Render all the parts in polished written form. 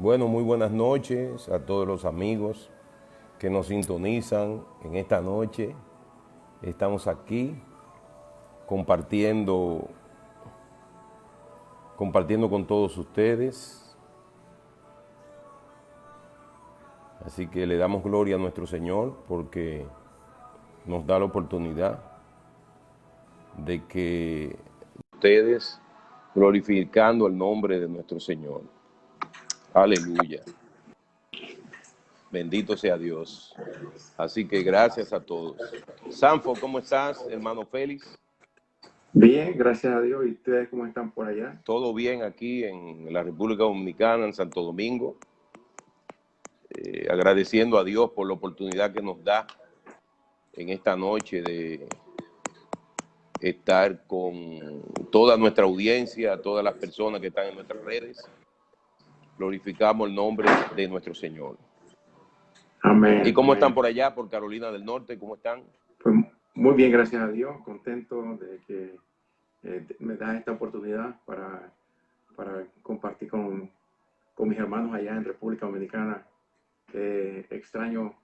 Bueno, muy buenas noches a todos los amigos que nos sintonizan en esta noche. Estamos aquí compartiendo, compartiendo con todos ustedes. Así que le damos gloria a nuestro Señor porque nos da la oportunidad de que ustedes glorificando el nombre de nuestro Señor. Aleluya. Bendito sea Dios. Así que gracias a todos. Sanfo, ¿cómo estás, hermano Félix? Bien, gracias a Dios. ¿Y ustedes cómo están por allá? Todo bien aquí en la República Dominicana, en Santo Domingo. Agradeciendo a Dios por la oportunidad que nos da en esta noche de estar con toda nuestra audiencia, todas las personas que están en nuestras redes. Glorificamos el nombre de nuestro Señor. Amén. ¿Y cómo amén. están por allá, por Carolina del Norte? ¿Cómo están? Pues muy bien, gracias a Dios. Contento de que me das esta oportunidad para compartir con mis hermanos allá en República Dominicana. Extraño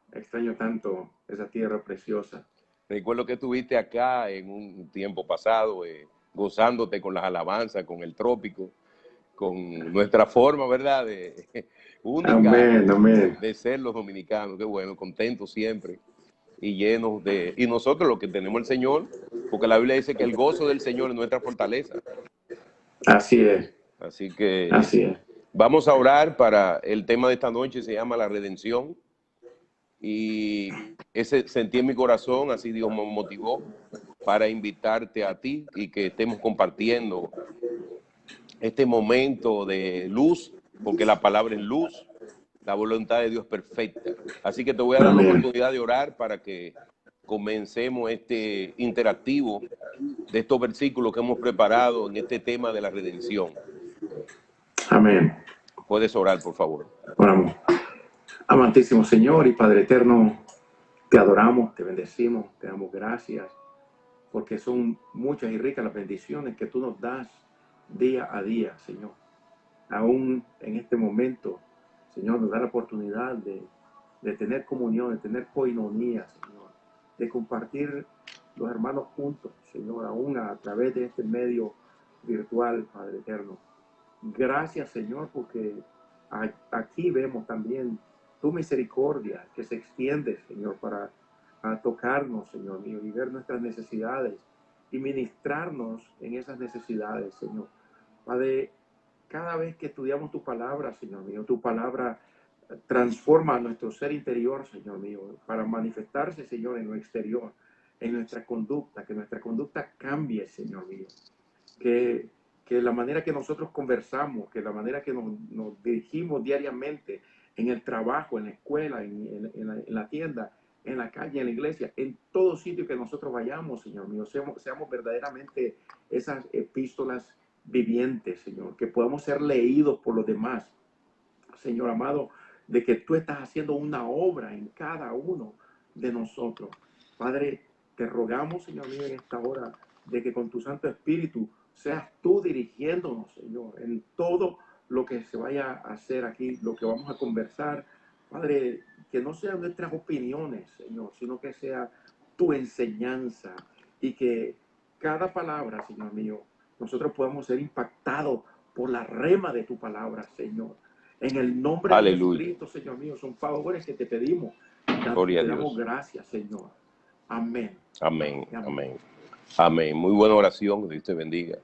tanto esa tierra preciosa. Recuerdo que estuviste acá en un tiempo pasado, gozándote con las alabanzas, con el trópico, con nuestra forma, ¿verdad?, única Amén, amén. de ser los dominicanos. Qué bueno, contentos siempre y llenos de... Y nosotros los que tenemos el Señor, porque la Biblia dice que el gozo del Señor es nuestra fortaleza. Así es. Así que Así es. vamos a orar para el tema de esta noche, se llama la redención. Y ese sentí en mi corazón, así Dios me motivó para invitarte a ti y que estemos compartiendo este momento de luz, porque la palabra es luz, la voluntad de Dios es perfecta. Así que te voy a dar la Amén. oportunidad de orar para que comencemos este interactivo de estos versículos que hemos preparado en este tema de la redención. Amén. Puedes orar, por favor. Oramos. Amantísimo Señor y Padre eterno, te adoramos, te bendecimos, te damos gracias, porque son muchas y ricas las bendiciones que tú nos das día a día, Señor. Aún en este momento, Señor, nos da la oportunidad de tener comunión, de tener coinonía, Señor, de compartir los hermanos juntos, Señor, aún a través de este medio virtual, Padre eterno. Gracias, Señor, porque aquí vemos también tu misericordia que se extiende, Señor, para tocarnos, Señor mío, y ver nuestras necesidades y ministrarnos en esas necesidades, Señor. Padre, cada vez que estudiamos tu palabra, Señor mío, tu palabra transforma nuestro ser interior, Señor mío, para manifestarse, Señor, en lo exterior, en nuestra conducta, que nuestra conducta cambie, Señor mío. Que la manera que nosotros conversamos, que la manera que nos dirigimos diariamente en el trabajo, en la escuela, en la tienda, en la calle, en la iglesia, en todo sitio que nosotros vayamos, Señor mío, seamos verdaderamente esas epístolas vivientes, Señor, que podamos ser leídos por los demás, Señor amado, de que tú estás haciendo una obra en cada uno de nosotros. Padre, te rogamos, Señor mío, en esta hora, de que con tu Santo Espíritu seas tú dirigiéndonos, Señor, en todo lo que se vaya a hacer aquí, lo que vamos a conversar. Padre, que no sean nuestras opiniones, Señor, sino que sea tu enseñanza y que cada palabra, Señor mío, nosotros podamos ser impactados por la rema de tu palabra, Señor. En el nombre de Aleluya. Jesucristo, Señor mío, son favores que te pedimos. Gloria a Te damos Dios. gracias, Señor. Amén. Amén, Amén. amén. Amén. Muy buena oración, que Dios te bendiga.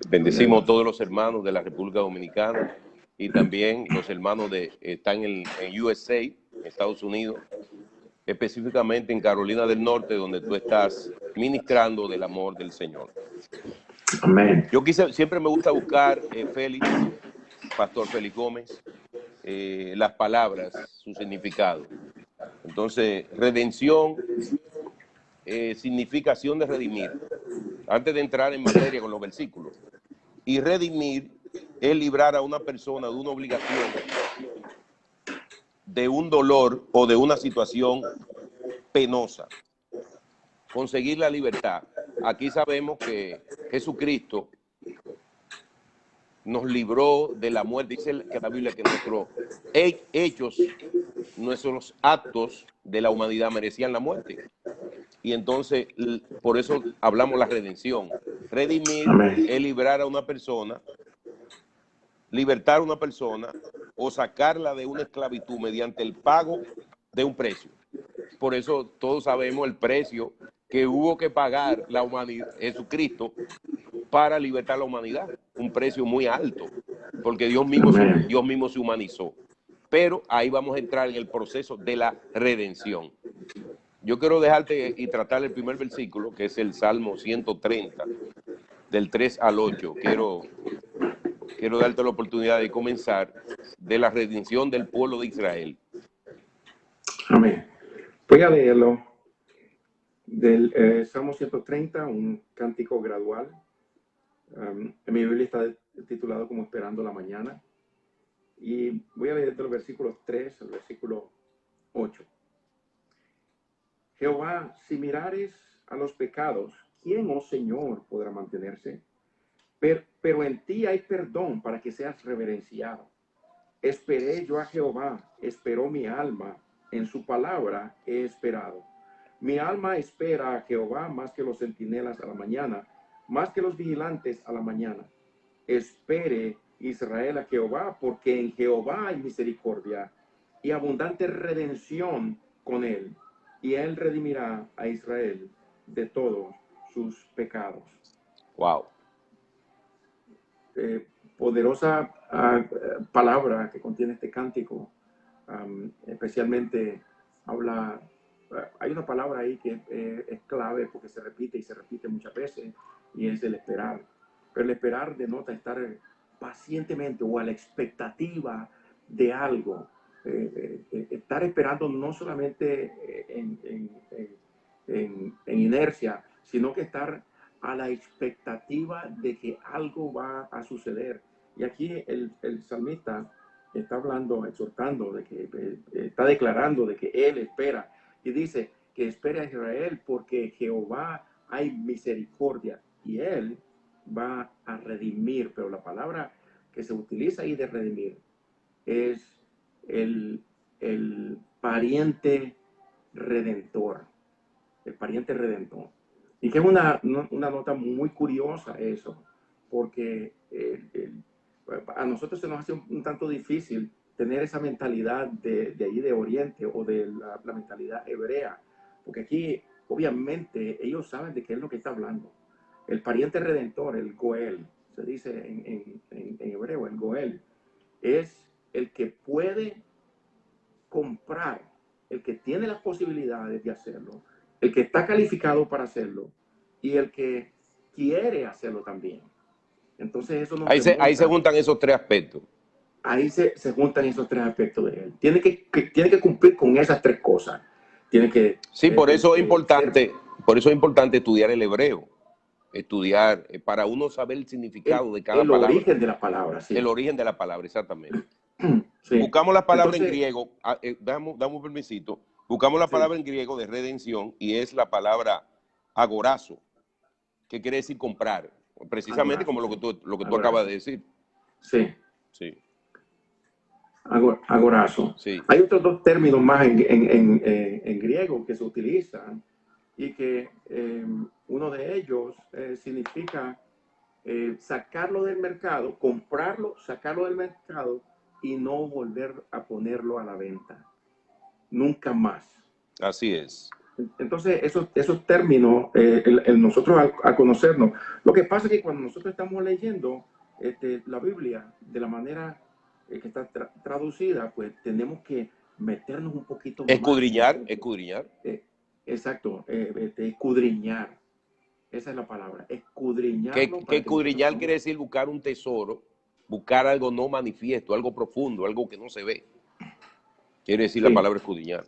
Bendecimos a todos los hermanos de la República Dominicana y también los hermanos están en USA, en Estados Unidos, específicamente en Carolina del Norte, donde tú estás ministrando del amor del Señor. Amén. Siempre me gusta buscar, Félix, Pastor Félix Gómez, las palabras, su significado. Entonces, redención significa acción de redimir. Antes de entrar en materia con los versículos. Y redimir es librar a una persona de una obligación, de un dolor o de una situación penosa. Conseguir la libertad. Aquí sabemos que Jesucristo nos libró de la muerte. Dice que la Biblia que nuestros hechos, nuestros actos de la humanidad merecían la muerte. Y entonces, por eso hablamos la redención. Redimir Amén. es librar a una persona, libertar a una persona o sacarla de una esclavitud mediante el pago de un precio. Por eso todos sabemos el precio que hubo que pagar la humanidad, Jesucristo, para libertar a la humanidad. Un precio muy alto, porque Dios mismo se humanizó. Pero ahí vamos a entrar en el proceso de la redención. Yo quiero dejarte y tratar el primer versículo, que es el Salmo 130, del 3 al 8. Quiero darte la oportunidad de comenzar de la redención del pueblo de Israel. Amén. Voy a leerlo del Salmo 130, un cántico gradual. En mi Biblia está titulado como Esperando la Mañana. Y voy a leer de los versículos 3 al versículo 8. Jehová, si mirares a los pecados, ¿quién, oh Señor, podrá mantenerse? Pero en ti hay perdón para que seas reverenciado. Esperé yo a Jehová, esperó mi alma, en su palabra he esperado. Mi alma espera a Jehová más que los centinelas a la mañana, más que los vigilantes a la mañana. Espere Israel a Jehová, porque en Jehová hay misericordia y abundante redención con él, y él redimirá a Israel de todos sus pecados. Wow. Poderosa palabra que contiene este cántico. Especialmente habla, hay una palabra ahí que es clave porque se repite y se repite muchas veces, y es el esperar. Pero el esperar denota estar pacientemente o a la expectativa de algo. Estar esperando no solamente en inercia, sino que estar a la expectativa de que algo va a suceder. Y aquí el salmista está hablando, exhortando, de que está declarando de que él espera. Y dice que espera a Israel porque Jehová hay misericordia y él va a redimir. Pero la palabra que se utiliza ahí de redimir es el pariente redentor. El pariente redentor. Y que es una nota muy curiosa eso, porque a nosotros se nos hace un tanto difícil tener esa mentalidad de ahí de Oriente o de la mentalidad hebrea, porque aquí obviamente ellos saben de qué es lo que está hablando. El pariente redentor, el Goel, se dice en hebreo, el Goel, es el que puede comprar, el que tiene las posibilidades de hacerlo, el que está calificado para hacerlo y el que quiere hacerlo también. Entonces eso nos Ahí se juntan esos tres aspectos. Ahí se juntan esos tres aspectos de él. Tiene que cumplir con esas tres cosas. Tiene que... Sí, por eso es importante estudiar el hebreo. Estudiar, para uno saber el significado de cada palabra. El origen de la palabra, sí. El origen de la palabra, exactamente. Sí. Buscamos la palabra en griego, damos un permisito, buscamos la palabra en griego de redención y es la palabra agorazo, que quiere decir comprar, precisamente agorazo, como lo que tú acabas de decir. Sí. Sí. Agorazo. Sí. Hay otros dos términos más en griego que se utilizan y que uno de ellos significa sacarlo del mercado, comprarlo, sacarlo del mercado y no volver a ponerlo a la venta. Nunca más. Así es. Entonces, esos términos, nosotros al conocernos, lo que pasa es que cuando nosotros estamos leyendo la Biblia de la manera que está traducida, pues tenemos que meternos un poquito más. Escudriñar. Exacto, escudriñar. Esa es la palabra, escudriñar. Que escudriñar quiere decir buscar un tesoro, buscar algo no manifiesto, algo profundo, algo que no se ve. Quiere decir la palabra escudriñar.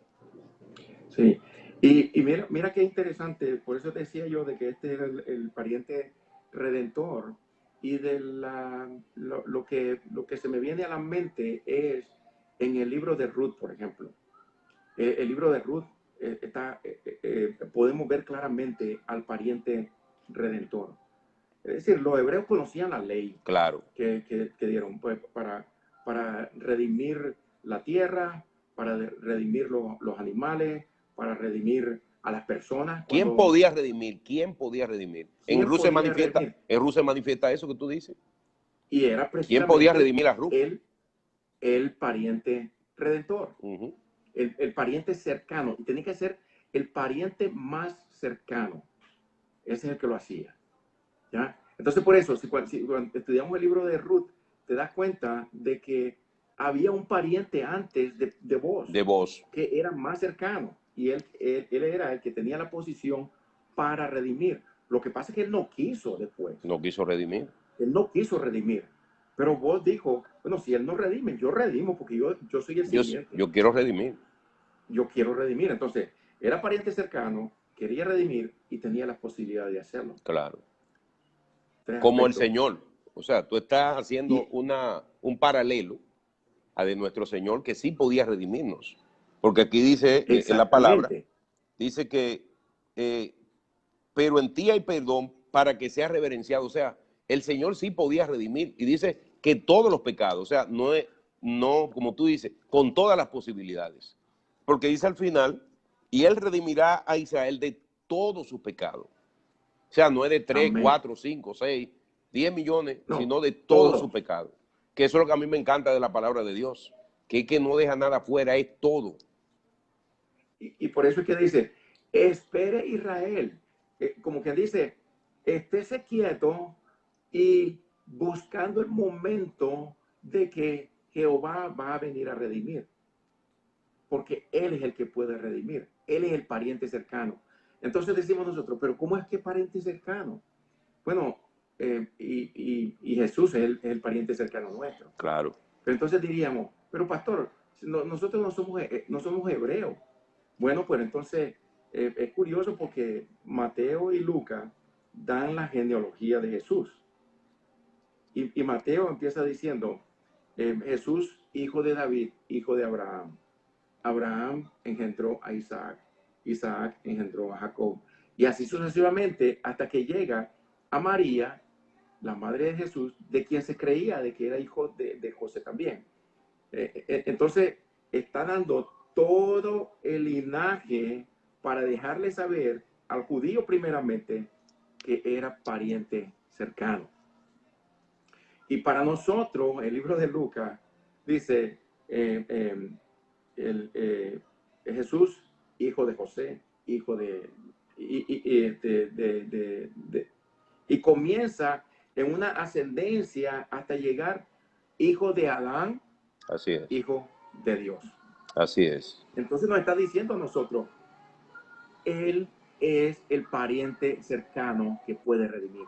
Sí, y mira qué interesante, por eso decía yo de que este era el pariente redentor, y de lo que se me viene a la mente es en el libro de Ruth, por ejemplo. El libro de Ruth podemos ver claramente al pariente redentor. Es decir, los hebreos conocían la ley Claro. que dieron pues, para redimir la tierra, para redimir los animales, para redimir a las personas. ¿Quién podía redimir? ¿Quién podía redimir? En ¿Quién Ruth se podía manifiesta, redimir? en Ruth se manifiesta eso que tú dices. Y era ¿Quién podía precisamente redimir a Ruth? el pariente redentor, Uh-huh. el pariente cercano. Y tenía que ser el pariente más cercano. Ese es el que lo hacía. ¿Ya? Entonces, por eso, si cuando estudiamos el libro de Ruth, te das cuenta de que había un pariente antes de vos, que era más cercano. Y él era el que tenía la posición para redimir. Lo que pasa es que él no quiso después. No quiso redimir. Él no quiso redimir. Pero vos dijo, bueno, si él no redime, yo redimo porque yo soy el siguiente. Yo quiero redimir. Yo quiero redimir. Entonces, era pariente cercano, quería redimir y tenía la posibilidad de hacerlo. Claro. Como el Señor. O sea, tú estás haciendo un paralelo a de nuestro Señor que sí podía redimirnos. Porque aquí dice, en la palabra, dice que, pero en ti hay perdón para que sea reverenciado. O sea, el Señor sí podía redimir. Y dice que todos los pecados, o sea, no, como tú dices, con todas las posibilidades. Porque dice al final, y Él redimirá a Israel de todos sus pecados. O sea, no es de 3, 4, 5, 6, 10 millones, no, sino de todo su pecado. Que eso es lo que a mí me encanta de la palabra de Dios. Que no deja nada fuera, es todo. Y por eso es que dice, espere Israel. Como que dice, estése quieto y buscando el momento de que Jehová va a venir a redimir. Porque Él es el que puede redimir. Él es el pariente cercano. Entonces decimos nosotros, pero ¿cómo es que pariente cercano? Bueno, y Jesús es el pariente cercano nuestro. Claro. Pero entonces diríamos, pero pastor, nosotros no somos hebreos. Bueno, pues entonces es curioso porque Mateo y Lucas dan la genealogía de Jesús. Y Mateo empieza diciendo, Jesús, hijo de David, hijo de Abraham. Abraham engendró a Isaac. Isaac engendró a Jacob. Y así sucesivamente hasta que llega a María, la madre de Jesús, de quien se creía de que era hijo de José también. Entonces, está dando todo el linaje para dejarle saber al judío primeramente que era pariente cercano. Y para nosotros, el libro de Lucas dice, Jesús, hijo de José, hijo y comienza en una ascendencia hasta llegar hijo de Adán, así es, hijo de Dios. Así es. Entonces nos está diciendo a nosotros, Él es el pariente cercano que puede redimir.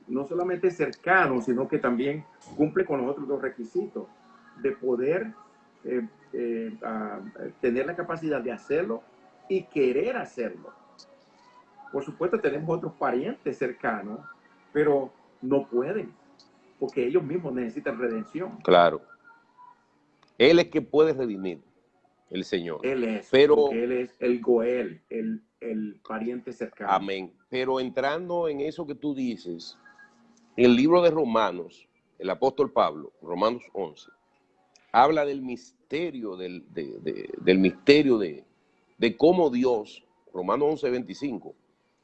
No solamente cercano, sino que también cumple con los otros dos requisitos de poder tener la capacidad de hacerlo y querer hacerlo. Por supuesto, tenemos otros parientes cercanos, pero no pueden, porque ellos mismos necesitan redención. Claro. Él es que puede redimir, el Señor. Él es, pero porque Él es el Goel, el pariente cercano. Amén. Pero entrando en eso que tú dices, en el libro de Romanos, el apóstol Pablo, Romanos 11, habla del misterio, del misterio de cómo Dios, Romanos 11, 25,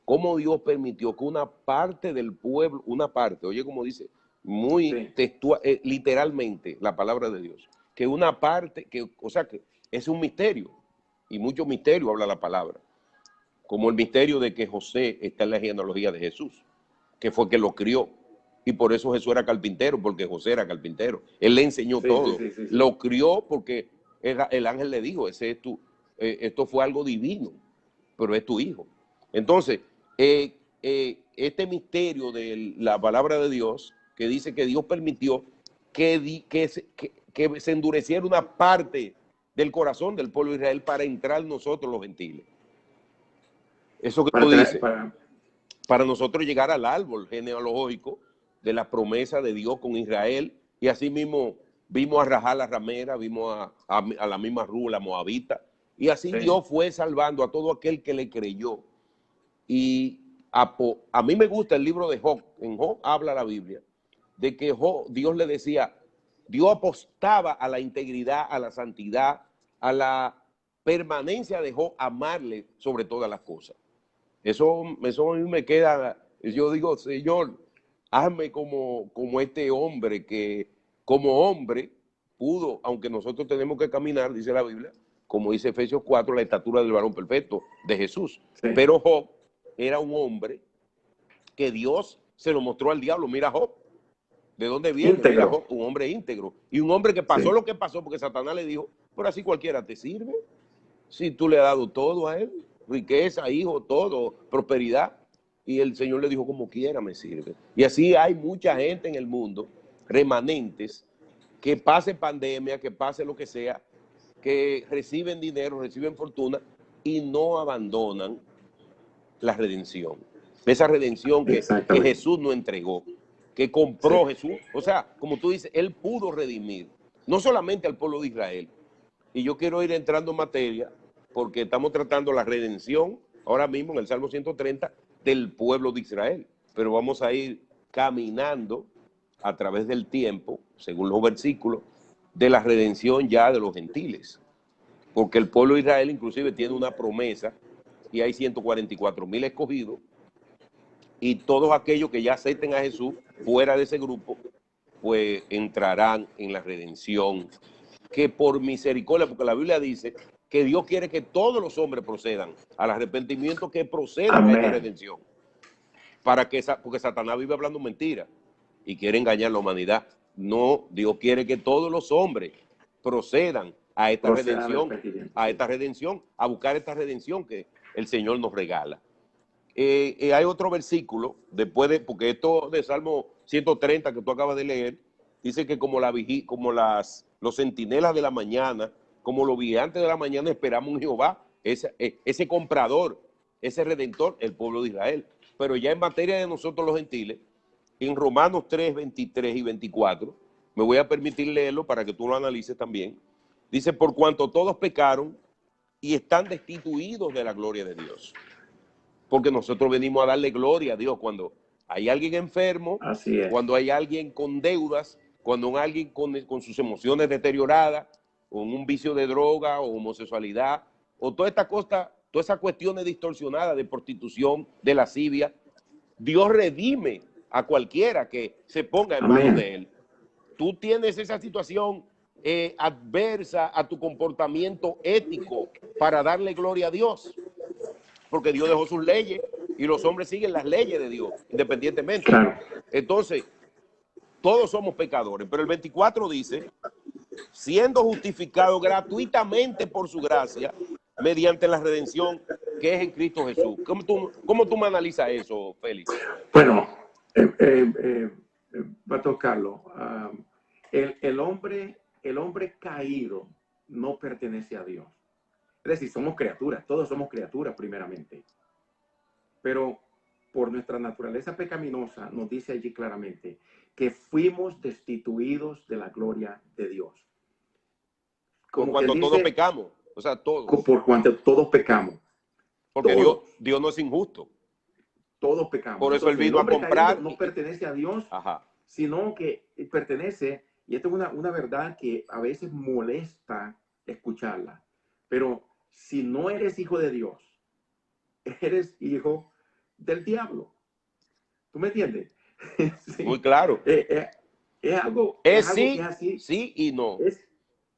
cómo Dios permitió que una parte del pueblo, una parte, oye como dice, muy sí, textual, literalmente la palabra de Dios, que una parte, o sea que es un misterio, y mucho misterio habla la palabra, como el misterio de que José está en la genealogía de Jesús, que fue que lo crió. Y por eso Jesús era carpintero, porque José era carpintero. Él le enseñó todo. Sí. Lo crió porque el ángel le dijo, esto fue algo divino, pero es tu hijo. Entonces, este misterio de la palabra de Dios, que dice que Dios permitió que se endureciera una parte del corazón del pueblo de Israel para entrar nosotros los gentiles. Eso que tú dices, para nosotros llegar al árbol genealógico de la promesa de Dios con Israel, y así mismo vimos a Rahab la ramera, vimos a la misma Ruth, la moabita, y así sí, Dios fue salvando a todo aquel que le creyó. Y A mí me gusta el libro de Job. En Job habla la Biblia de que Dios le decía, Dios apostaba a la integridad, a la santidad, a la permanencia de Job, amarle sobre todas las cosas. Eso a mí me queda, yo digo, Señor, hazme como este hombre que como hombre pudo, aunque nosotros tenemos que caminar, dice la Biblia, como dice Efesios 4, la estatura del varón perfecto de Jesús. Sí. Pero Job era un hombre que Dios se lo mostró al diablo. Mira Job, ¿de dónde viene? Mira Job, un hombre íntegro. Y un hombre que pasó lo que pasó porque Satanás le dijo, pero así cualquiera te sirve. Si tú le has dado todo a él, riqueza, hijo, todo, prosperidad. Y el Señor le dijo, como quiera me sirve. Y así hay mucha gente en el mundo, remanentes, que pase pandemia, que pase lo que sea, que reciben dinero, reciben fortuna y no abandonan la redención. Esa redención que Jesús nos entregó, que compró Jesús. O sea, como tú dices, Él pudo redimir, no solamente al pueblo de Israel. Y yo quiero ir entrando en materia, porque estamos tratando la redención, ahora mismo en el Salmo 130, del pueblo de Israel. Pero vamos a ir caminando a través del tiempo, según los versículos, de la redención ya de los gentiles. Porque el pueblo de Israel inclusive tiene una promesa y hay 144,000 escogidos, y todos aquellos que ya acepten a Jesús fuera de ese grupo, pues entrarán en la redención, que por misericordia, porque la Biblia dice que Dios quiere que todos los hombres procedan al arrepentimiento, que procedan a esta redención, porque Satanás vive hablando mentira y quiere engañar a la humanidad. No, Dios quiere que todos los hombres procedan a esta redención, a buscar esta redención que el Señor nos regala. Hay otro versículo, porque esto de Salmo 130 que tú acabas de leer, dice que como los centinelas de la mañana, como los vigilantes de la mañana, esperamos en Jehová, ese comprador, ese redentor, el pueblo de Israel. Pero ya en materia de nosotros los gentiles, en Romanos 3, 23 y 24, me voy a permitir leerlo para que tú lo analices también. Dice, por cuanto todos pecaron y están destituidos de la gloria de Dios. Porque nosotros venimos a darle gloria a Dios cuando hay alguien enfermo, cuando hay alguien con deudas, cuando hay alguien con sus emociones deterioradas, con un vicio de droga o homosexualidad, o todas esas cuestiones distorsionadas de prostitución, de lascivia. Dios redime a cualquiera que se ponga en manos de Él. Tú tienes esa situación adversa a tu comportamiento ético para darle gloria a Dios, porque Dios dejó sus leyes y los hombres siguen las leyes de Dios, independientemente. Entonces, todos somos pecadores, pero el 24 dice, siendo justificado gratuitamente por su gracia, mediante la redención que es en Cristo Jesús. ¿Cómo tú me analizas eso, Félix? Bueno, Pastor Carlos, el hombre caído no pertenece a Dios. Es decir, somos criaturas, todos somos criaturas primeramente. Pero por nuestra naturaleza pecaminosa nos dice allí claramente que fuimos destituidos de la gloria de Dios. Como cuando todos pecamos, o sea, todos. Por cuanto todos pecamos. Porque Dios no es injusto. Todos pecamos. Por eso Él vino a comprar. No pertenece a Dios, sino que pertenece, y esto es una verdad que a veces molesta escucharla, pero si no eres hijo de Dios, eres hijo del diablo. ¿Tú me entiendes? Sí. Muy claro. Es algo sí, que es así. Sí y no.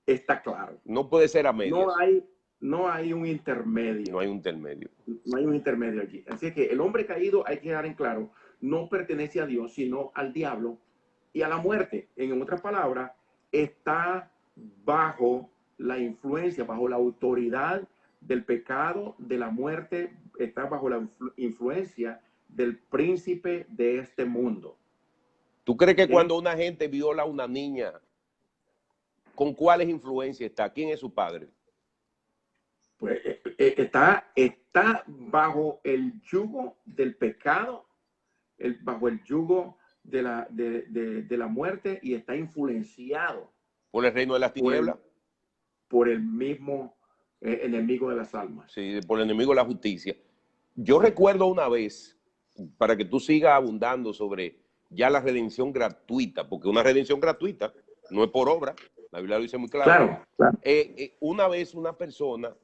Está claro. No puede ser a medias. No hay un intermedio. No hay un intermedio. No hay un intermedio allí. Así que el hombre caído, hay que dar en claro, no pertenece a Dios, sino al diablo y a la muerte. En otras palabras, está bajo la influencia, bajo la autoridad del pecado, de la muerte, está bajo la influencia del príncipe de este mundo. ¿Tú crees que cuando una gente viola a una niña, con cuáles influencias está? ¿Quién es su padre? Pues está bajo el yugo del pecado, bajo el yugo de la muerte, y está influenciado por el reino de las tinieblas, por el mismo enemigo de las almas. Sí, por el enemigo de la justicia. Yo recuerdo una vez para que tú sigas abundando sobre ya la redención gratuita, porque una redención gratuita no es por obra, la Biblia lo dice muy claro. Claro, claro. Una vez una persona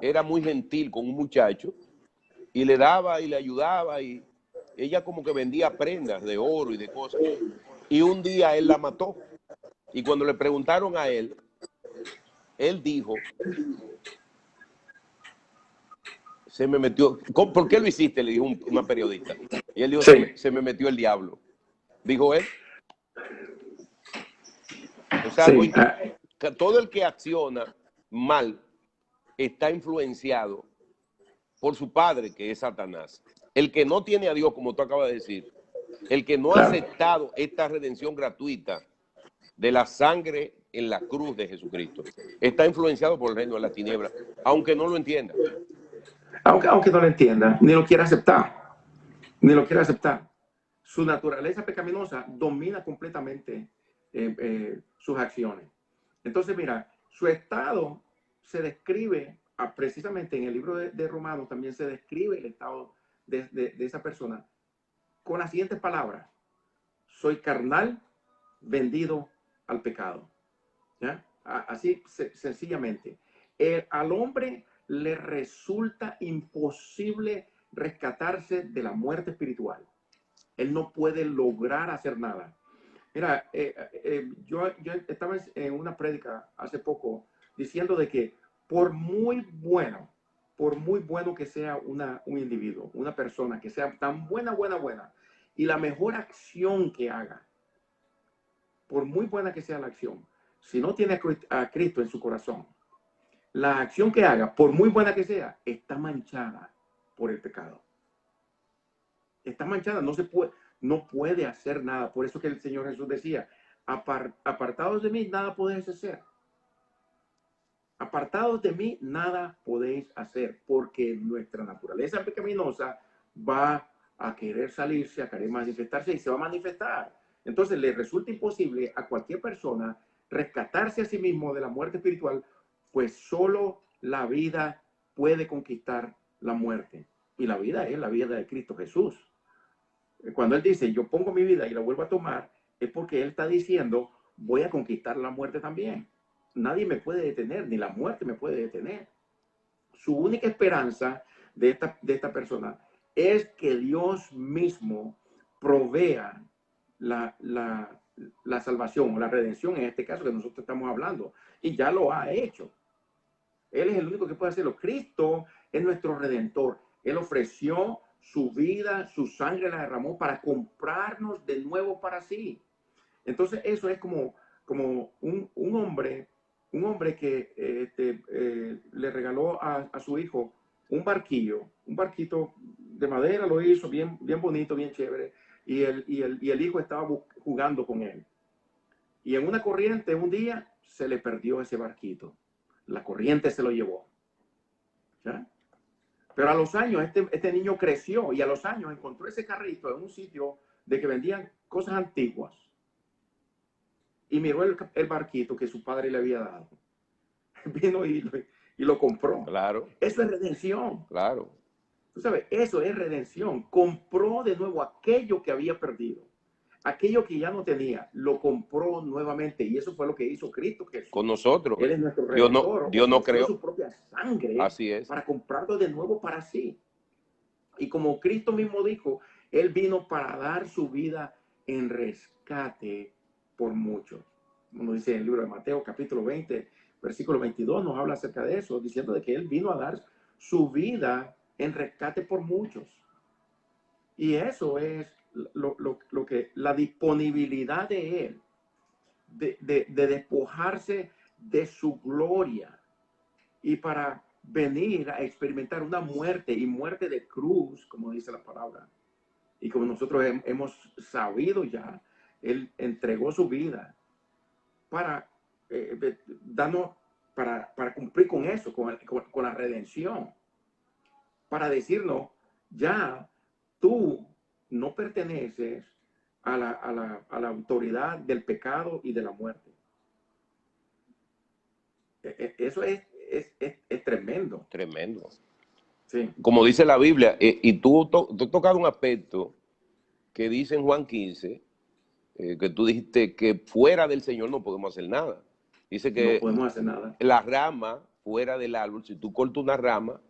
era muy gentil con un muchacho y le daba y le ayudaba, y ella como que vendía prendas de oro y de cosas. Y un día él la mató. Y cuando le preguntaron a él dijo, se me metió, ¿por qué lo hiciste? Le dijo una periodista. Y él dijo, Sí. se me metió el diablo. Dijo él. O sea, Sí. todo el que acciona mal está influenciado por su padre, que es Satanás. El que no tiene a Dios, como tú acabas de decir, el que no ha Claro. aceptado esta redención gratuita de la sangre en la cruz de Jesucristo, está influenciado por el reino de la tiniebla, aunque no lo entienda. Aunque no lo entienda, ni lo quiera aceptar, ni lo quiera aceptar. Su naturaleza pecaminosa domina completamente sus acciones. Entonces, mira, su estado se describe, precisamente en el libro de Romanos también se describe el estado de esa persona con las siguientes palabras: soy carnal, vendido al pecado. ¿Ya? Así sencillamente. Al hombre le resulta imposible rescatarse de la muerte espiritual. Él no puede lograr hacer nada. Mira, yo estaba en una prédica hace poco diciendo de que por muy bueno que sea un individuo, una persona que sea tan buena, y la mejor acción que haga, por muy buena que sea la acción, si no tiene a Cristo en su corazón, la acción que haga, por muy buena que sea, está manchada por el pecado. Está manchada, no puede hacer nada. Por eso que el Señor Jesús decía, apartados de mí, nada podéis hacer. Apartados de mí, nada podéis hacer, porque nuestra naturaleza pecaminosa va a querer salirse, a querer manifestarse, y se va a manifestar. Entonces le resulta imposible a cualquier persona rescatarse a sí mismo de la muerte espiritual, pues solo la vida puede conquistar la muerte. Y la vida es la vida de Cristo Jesús. Cuando Él dice, yo pongo mi vida y la vuelvo a tomar, es porque Él está diciendo, voy a conquistar la muerte también. Nadie me puede detener, ni la muerte me puede detener. Su única esperanza de esta persona es que Dios mismo provea la salvación o la redención, en este caso que nosotros estamos hablando, y ya lo ha hecho. Él es el único que puede hacerlo. Cristo es nuestro redentor. Él ofreció su vida, su sangre la derramó para comprarnos de nuevo para sí. Entonces eso es como un hombre que le regaló a su hijo un barquito de madera, lo hizo bien bonito, bien chévere, y el hijo estaba jugando con él. Y en una corriente un día se le perdió ese barquito. La corriente se lo llevó. ¿Ya? Pero a los años este niño creció, y a los años encontró ese carrito en un sitio de que vendían cosas antiguas. Y miró el barquito que su padre le había dado. Vino y lo compró. Claro. Eso es redención. Claro. Tú sabes, eso es redención. Compró de nuevo aquello que había perdido. Aquello que ya no tenía, lo compró nuevamente. Y eso fue lo que hizo Cristo Jesús. Con nosotros. Él es nuestro redentor. Dios no creó su propia sangre. Así es. Para comprarlo de nuevo para sí. Y como Cristo mismo dijo, Él vino para dar su vida en rescate por muchos. Como dice en el libro de Mateo, capítulo 20, versículo 22, nos habla acerca de eso, diciendo de que Él vino a dar su vida en rescate por muchos. Y eso es lo que la disponibilidad de Él, de despojarse de su gloria y para venir a experimentar una muerte, y muerte de cruz, como dice la palabra. Y como nosotros hemos sabido ya, Él entregó su vida para darnos, para cumplir con eso, con la redención. Para decirnos, ya tú no perteneces a la autoridad del pecado y de la muerte. Eso es tremendo. Tremendo. Sí. Como dice la Biblia, y tú has tocado un aspecto que dice en Juan 15, que tú dijiste que fuera del Señor no podemos hacer nada. Dice No que podemos hacer nada. la rama fuera del árbol, si tú cortas una rama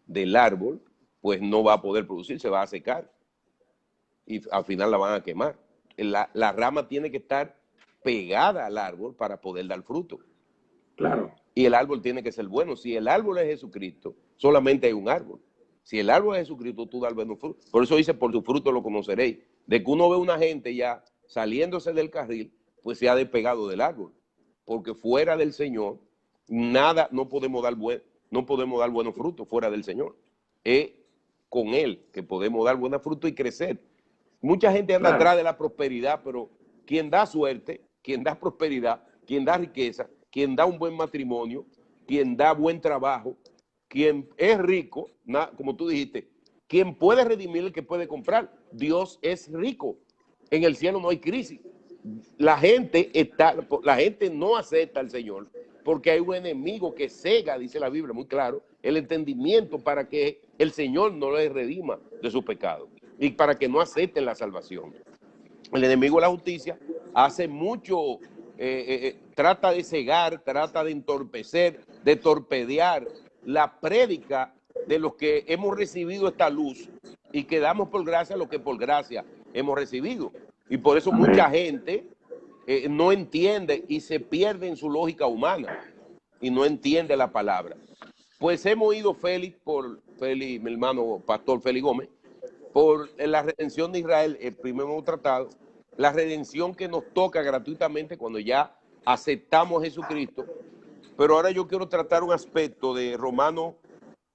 del árbol, pues no va a poder producir, se va a secar y al final la van a quemar. La rama tiene que estar pegada al árbol para poder dar fruto. Claro. Y el árbol tiene que ser bueno. Si el árbol es Jesucristo, solamente hay un árbol. Si el árbol es Jesucristo, tú das buenos frutos. Por eso dice, por su fruto lo conoceréis. De que uno ve una gente ya saliéndose del carril, pues se ha despegado del árbol. Porque fuera del Señor, nada, no podemos dar buenos frutos fuera del Señor. Es con Él que podemos dar buenos frutos y crecer. Mucha gente anda Claro. atrás de la prosperidad, pero quien da suerte, quien da prosperidad, quien da riqueza, quien da un buen matrimonio, quien da buen trabajo, quien es rico, como tú dijiste, quien puede redimir el que puede comprar. Dios es rico. En el cielo no hay crisis. La gente no acepta al Señor porque hay un enemigo que cega, dice la Biblia muy claro, el entendimiento para que el Señor no les redima de su pecado y para que no acepten la salvación. El enemigo de la justicia hace mucho, trata de cegar, trata de entorpecer, de torpedear la prédica de los que hemos recibido esta luz y que damos por gracia lo que por gracia hemos recibido. Y por eso Amén. mucha gente no entiende y se pierde en su lógica humana y no entiende la palabra. Pues hemos ido, Félix, mi hermano pastor Félix Gómez, por la redención de Israel, el primer tratado, la redención que nos toca gratuitamente cuando ya aceptamos a Jesucristo. Pero ahora yo quiero tratar un aspecto de Romanos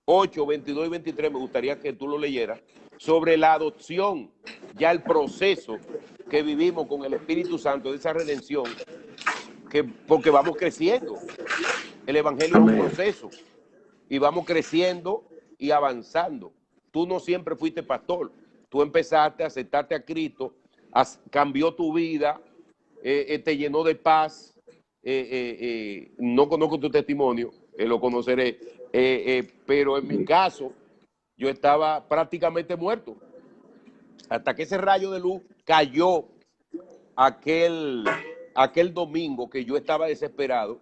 8, 22 y 23, me gustaría que tú lo leyeras, sobre la adopción, ya el proceso que vivimos con el Espíritu Santo de esa redención, porque vamos creciendo. El Evangelio es un Amén. proceso y vamos creciendo y avanzando. Tú no siempre fuiste pastor, tú empezaste, aceptaste a Cristo, cambió tu vida, te llenó de paz. No conozco tu testimonio, lo conoceré, pero en mi caso yo estaba prácticamente muerto hasta que ese rayo de luz cayó aquel domingo que yo estaba desesperado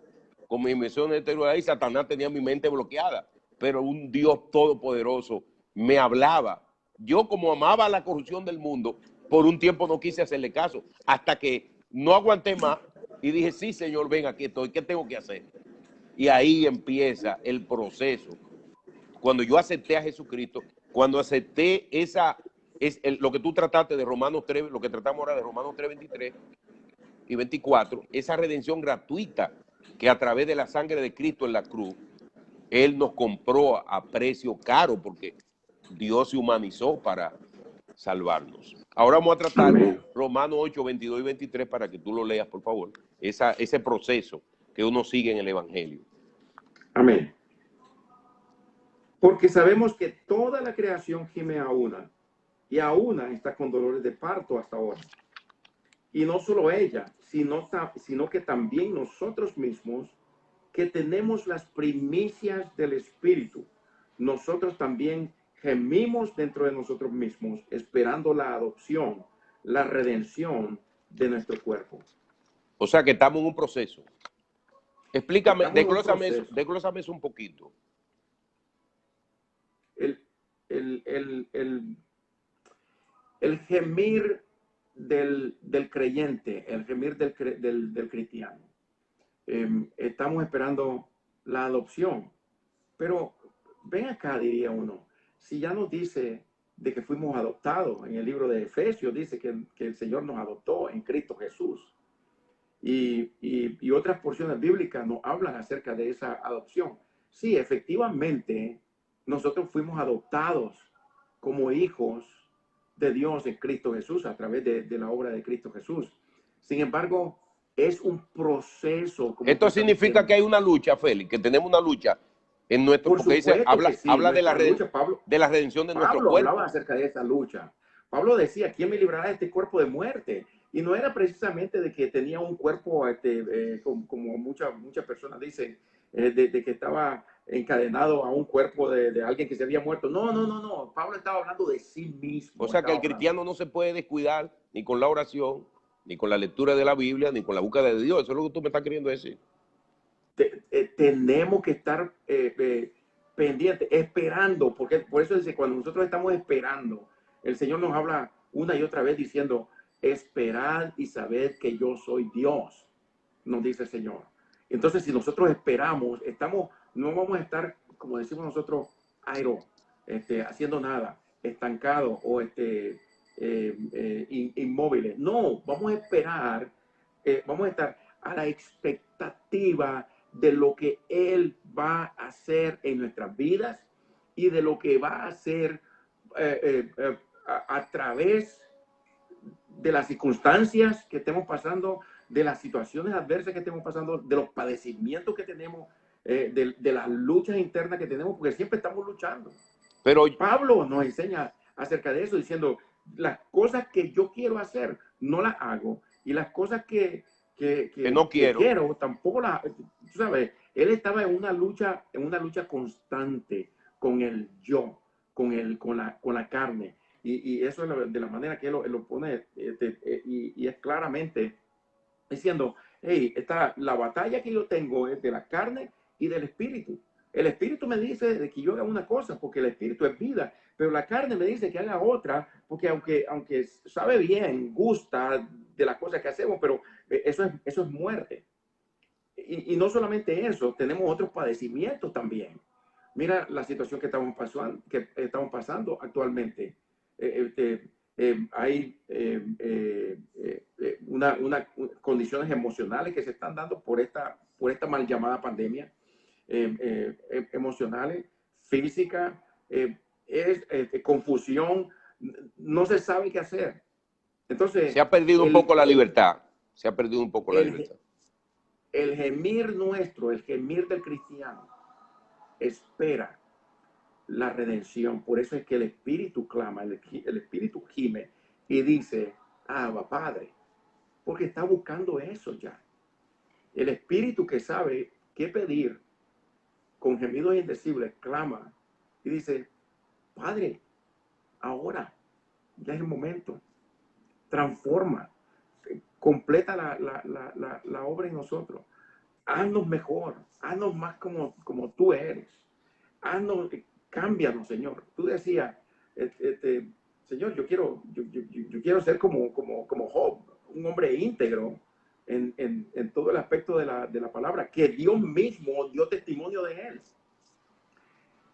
con mi misión de terror y Satanás tenía mi mente bloqueada, pero un Dios todopoderoso me hablaba. Yo, como amaba la corrupción del mundo, por un tiempo no quise hacerle caso, hasta que no aguanté más y dije, sí, Señor, ven, aquí estoy, ¿qué tengo que hacer? Y ahí empieza el proceso. Cuando yo acepté a Jesucristo, cuando acepté lo que tú trataste de Romanos 3, lo que tratamos ahora de Romanos 3, 23 y 24, esa redención gratuita que a través de la sangre de Cristo en la cruz, Él nos compró a precio caro porque Dios se humanizó para salvarnos. Ahora vamos a tratar Amén. Romanos 8, 22 y 23 para que tú lo leas, por favor. Ese proceso que uno sigue en el Evangelio. Amén. Porque sabemos que toda la creación gime a una, y a una está con dolores de parto hasta ahora. Y no solo ella, sino que también nosotros mismos, que tenemos las primicias del Espíritu, nosotros también gemimos dentro de nosotros mismos, esperando la adopción, la redención de nuestro cuerpo. O sea que estamos en un proceso. Explícame, desglósame eso un poquito. El gemir del creyente, el gemir del cristiano. Estamos esperando la adopción. Pero ven acá, diría uno, si ya nos dice de que fuimos adoptados, en el libro de Efesios dice que el Señor nos adoptó en Cristo Jesús. Y otras porciones bíblicas nos hablan acerca de esa adopción. Sí, efectivamente, nosotros fuimos adoptados como hijos de Dios en Cristo Jesús a través de la obra de Cristo Jesús. Sin embargo, es un proceso. Esto significa que hay una lucha, Félix, que tenemos una lucha en nuestro, porque dice, habla de la redención de nuestro cuerpo. Pablo hablaba acerca de esa lucha. Pablo decía, ¿quién me librará de este cuerpo de muerte? Y no era precisamente de que tenía un cuerpo, como muchas personas dicen, de que estaba encadenado a un cuerpo de alguien que se había muerto. No, no, no, no. Pablo estaba hablando de sí mismo. O sea que el cristiano no se puede descuidar ni con la oración, ni con la lectura de la Biblia, ni con la búsqueda de Dios. Eso es lo que tú me estás queriendo decir. Tenemos que estar pendientes, esperando, porque por eso dice, cuando nosotros estamos esperando, el Señor nos habla una y otra vez diciendo, esperad y sabed que yo soy Dios, nos dice el Señor. Entonces, si nosotros esperamos, no vamos a estar, como decimos nosotros, airo, haciendo nada, estancado o inmóviles. No, vamos a esperar, vamos a estar a la expectativa de lo que Él va a hacer en nuestras vidas y de lo que va a hacer a través de las circunstancias que estemos pasando, de las situaciones adversas que estemos pasando, de los padecimientos que tenemos, de las luchas internas que tenemos, porque siempre estamos luchando. Pero Pablo nos enseña acerca de eso, diciendo, las cosas que yo quiero hacer, no las hago, y las cosas que no quiero, tampoco las, tú sabes, él estaba en una lucha constante con el yo, con la carne. Y eso es de la manera que él lo pone, y es claramente diciendo, hey, la batalla que yo tengo es de la carne y del espíritu. El espíritu me dice de que yo haga una cosa porque el espíritu es vida, pero la carne me dice que haga otra porque aunque sabe bien, gusta de las cosas que hacemos, pero eso es muerte. Y no solamente eso, tenemos otros padecimientos también. Mira la situación que estamos pasando actualmente. Hay condiciones emocionales que se están dando por esta mal llamada pandemia, emocionales, física, confusión, no se sabe qué hacer. Entonces, se ha perdido un poco la libertad. Se ha perdido un poco la libertad. El gemir nuestro, el gemir del cristiano, espera la redención. Por eso es que el Espíritu clama, el Espíritu gime y dice, Abba, Padre, porque está buscando eso ya. El Espíritu que sabe qué pedir, con gemidos indecibles, clama y dice, Padre, ahora ya es el momento. Transforma, completa la obra en nosotros. Haznos mejor, haznos más como tú eres. Haznos, cámbianos, Señor. Tú decías, Señor, yo quiero ser como Job, un hombre íntegro en todo el aspecto de la palabra, que Dios mismo dio testimonio de él.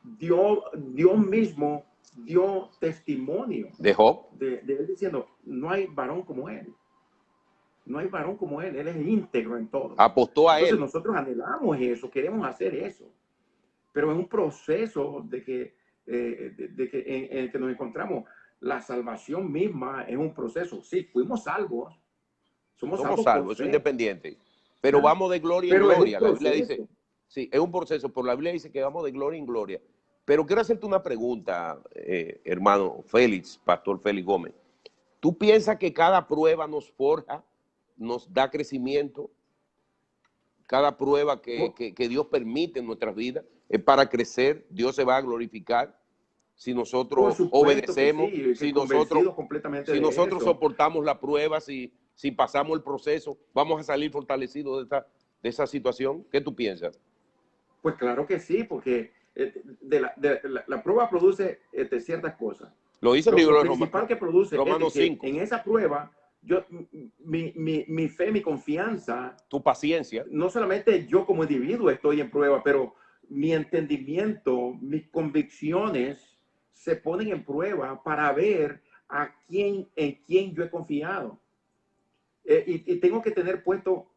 Dios mismo dio testimonio de Job, de él diciendo, no hay varón como él. No hay varón como él es íntegro en todo. Apostó a Entonces él. nosotros anhelamos eso, queremos hacer eso, pero es un proceso en el que nos encontramos. La salvación misma es un proceso. Sí, fuimos salvos. Somos salvos, eso es independiente. Pero vamos de gloria en gloria. La Biblia dice, sí, es un proceso, pero la Biblia dice que vamos de gloria en gloria. Pero quiero hacerte una pregunta, hermano Félix, Pastor Félix Gómez. ¿Tú piensas que cada prueba nos forja, nos da crecimiento? Cada prueba que Dios permite en nuestras vidas es para crecer. Dios se va a glorificar si nosotros obedecemos, sí, si nosotros soportamos la prueba, si pasamos el proceso, vamos a salir fortalecidos de esa situación. ¿Qué tú piensas? Pues claro que sí, porque la prueba produce ciertas cosas. Lo dice el libro de principal que produce Romanos es que 5. En esa prueba, mi fe, mi confianza, tu paciencia. No solamente yo como individuo estoy en prueba, pero mi entendimiento, mis convicciones se ponen en prueba para ver en quién yo he confiado. Y tengo que tener puesto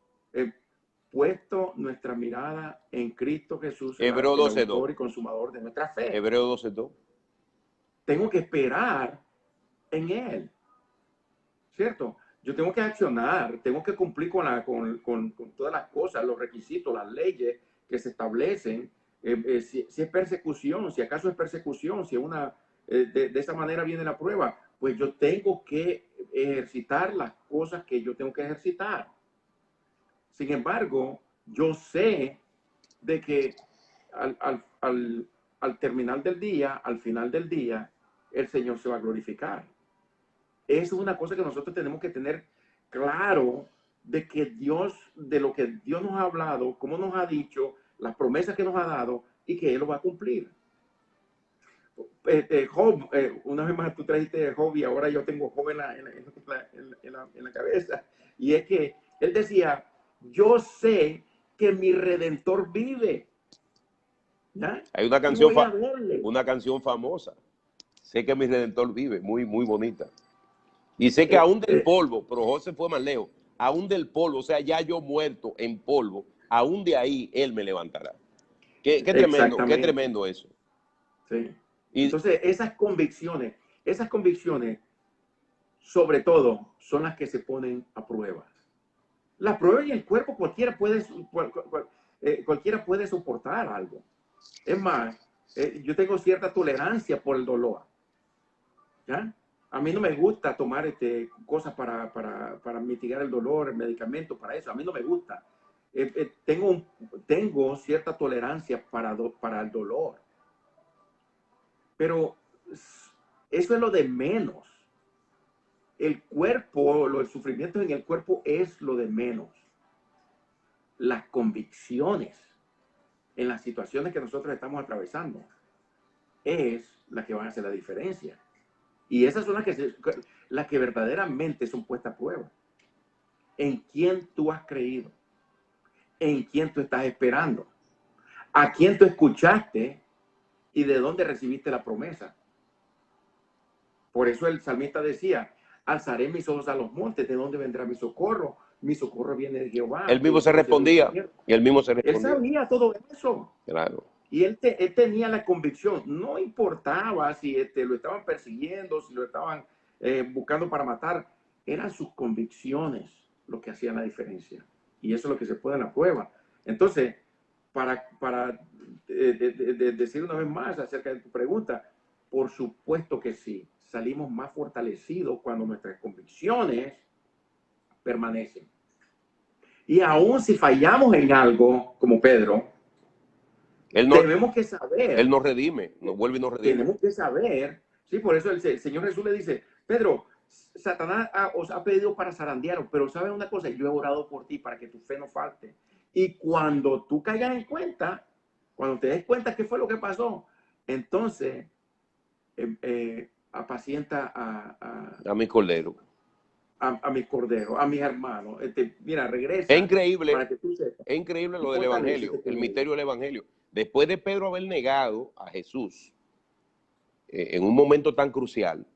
nuestra mirada en Cristo Jesús, Hebreo el autor y consumador de nuestra fe. Hebreo 12:2. Tengo que esperar en Él, ¿cierto? Yo tengo que accionar, tengo que cumplir con todas las cosas, los requisitos, las leyes que se establecen. Si es persecución, si acaso es persecución, si de esa manera viene la prueba, pues yo tengo que ejercitar las cosas que yo tengo que ejercitar. Sin embargo, yo sé de que al terminar del día, al final del día, el Señor se va a glorificar. Eso es una cosa que nosotros tenemos que tener claro, de que Dios, de lo que Dios nos ha hablado, cómo nos ha dicho, las promesas que nos ha dado y que Él lo va a cumplir. Job, una vez más tú trajiste Job y ahora yo tengo Job en la cabeza. Y es que él decía, yo sé que mi Redentor vive. ¿Ya? Hay una canción famosa. Sé que mi Redentor vive, muy, muy bonita. Y sé que aún del polvo, pero José fue más lejos, aún del polvo, o sea, ya yo muerto en polvo, aún de ahí Él me levantará. Qué tremendo eso. Sí. Entonces, esas convicciones, sobre todo, son las que se ponen a prueba. La prueba en el cuerpo, cualquiera puede soportar algo. Es más, yo tengo cierta tolerancia por el dolor. ¿Ya? A mí no me gusta tomar cosas para mitigar el dolor, el medicamento, para eso. A mí no me gusta. Tengo cierta tolerancia para el dolor. Pero eso es lo de menos. El cuerpo, el sufrimiento en el cuerpo es lo de menos. Las convicciones en las situaciones que nosotros estamos atravesando es la que van a hacer la diferencia. Y esas son las que verdaderamente son puestas a prueba. ¿En quién tú has creído? ¿En quién tú estás esperando? ¿A quién tú escuchaste y de dónde recibiste la promesa? Por eso el salmista decía, alzaré mis ojos a los montes, ¿de dónde vendrá mi socorro? Mi socorro viene de Jehová. Él mismo se respondía. Él sabía todo eso. Claro. Y él tenía la convicción. No importaba si lo estaban persiguiendo, si lo estaban buscando para matar. Eran sus convicciones lo que hacían la diferencia. Y eso es lo que se pone en la prueba. Entonces, para decir una vez más acerca de tu pregunta, por supuesto que sí. Salimos más fortalecidos cuando nuestras convicciones permanecen. Y aún si fallamos en algo, como Pedro, tenemos que saber. Él nos redime, nos vuelve y nos redime. Tenemos que saber. Sí, por eso el Señor Jesús le dice, Pedro, Satanás os ha pedido para zarandearos, pero ¿sabes una cosa? Yo he orado por ti para que tu fe no falte. Y cuando tú caigas en cuenta, cuando te des cuenta qué fue lo que pasó, entonces apacienta a mi cordero. A mis corderos, a mis hermanos. Mira, regresa. Es increíble, para que tú sepas. Es increíble lo del evangelio, el misterio del evangelio. Después de Pedro haber negado a Jesús en un momento tan crucial,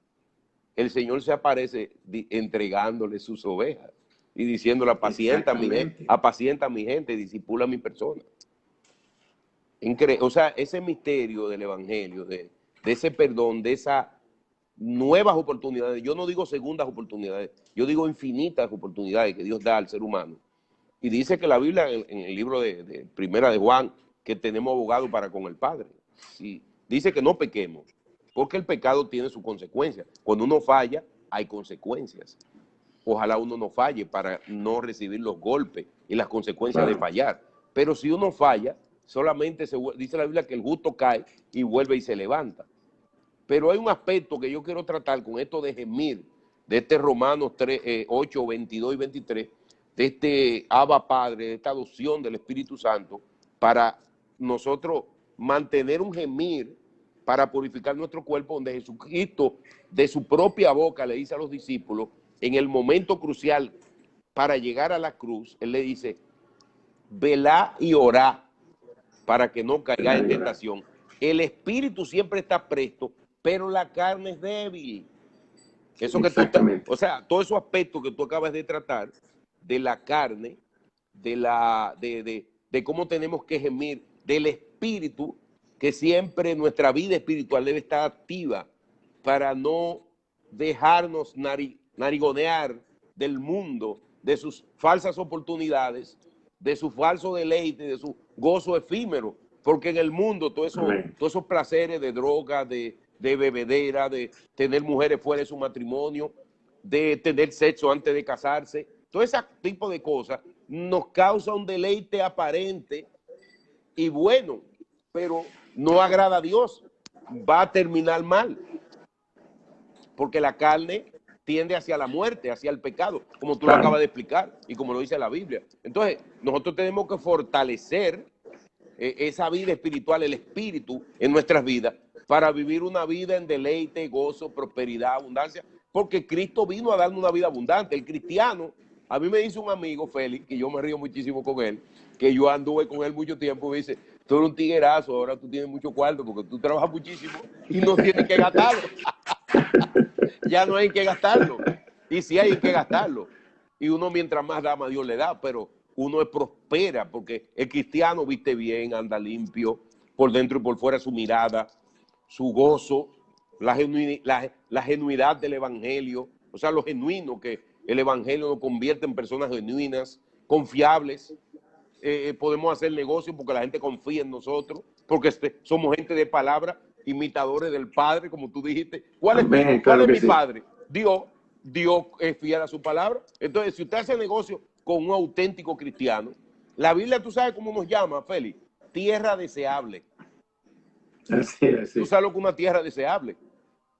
el Señor se aparece entregándole sus ovejas y diciéndole, apacienta a mi gente, disipula a mi persona. O sea, ese misterio del evangelio, de ese perdón, de esas nuevas oportunidades, yo no digo segundas oportunidades, yo digo infinitas oportunidades que Dios da al ser humano. Y dice que la Biblia, en el libro de Primera de Juan, que tenemos abogado para con el Padre. Y dice que no pequemos, porque el pecado tiene sus consecuencias. Cuando uno falla, hay consecuencias. Ojalá uno no falle para no recibir los golpes y las consecuencias de fallar. Pero si uno falla, solamente dice la Biblia que el justo cae y vuelve y se levanta. Pero hay un aspecto que yo quiero tratar con esto de gemir, de este Romanos 8, 22 y 23, de este Abba Padre, de esta adopción del Espíritu Santo, para nosotros mantener un gemir para purificar nuestro cuerpo, donde Jesucristo de su propia boca le dice a los discípulos, en el momento crucial para llegar a la cruz, Él le dice, velá y orá para que no caiga en tentación. El espíritu siempre está presto, pero la carne es débil. Eso que o sea, todos esos aspectos que tú acabas de tratar, de la carne, de cómo tenemos que gemir, del espíritu, que siempre nuestra vida espiritual debe estar activa para no dejarnos narigonear del mundo, de sus falsas oportunidades, de su falso deleite, de su gozo efímero, porque en el mundo todos esos placeres de droga, de bebedera, de tener mujeres fuera de su matrimonio, de tener sexo antes de casarse, todo ese tipo de cosas nos causa un deleite aparente y bueno, pero no agrada a Dios, va a terminar mal, porque la carne tiende hacia la muerte, hacia el pecado, como tú lo acabas de explicar y como lo dice la Biblia. Entonces, nosotros tenemos que fortalecer esa vida espiritual, el espíritu en nuestras vidas, para vivir una vida en deleite, gozo, prosperidad, abundancia, porque Cristo vino a darnos una vida abundante. El cristiano, a mí me dice un amigo, Félix, que yo me río muchísimo con él, que yo anduve con él mucho tiempo, me dice, tú eres un tiguerazo, ahora tú tienes mucho cuarto porque tú trabajas muchísimo y no tienes que gastarlo. Ya no hay que gastarlo. Y sí hay que gastarlo. Y uno mientras más da, más Dios le da, pero uno es prospera porque el cristiano viste bien, anda limpio, por dentro y por fuera su mirada, su gozo, la genuidad del evangelio, o sea, lo genuino que el evangelio nos convierte en personas genuinas, confiables. Podemos hacer negocio porque la gente confía en nosotros, porque somos gente de palabra, imitadores del Padre, como tú dijiste. ¿Cuál es mi Padre? Dios. Dios es fiel a su palabra. Entonces, si usted hace negocio con un auténtico cristiano, la Biblia, tú sabes cómo nos llama, Félix, tierra deseable. Así. Tú sabes lo que es una tierra deseable.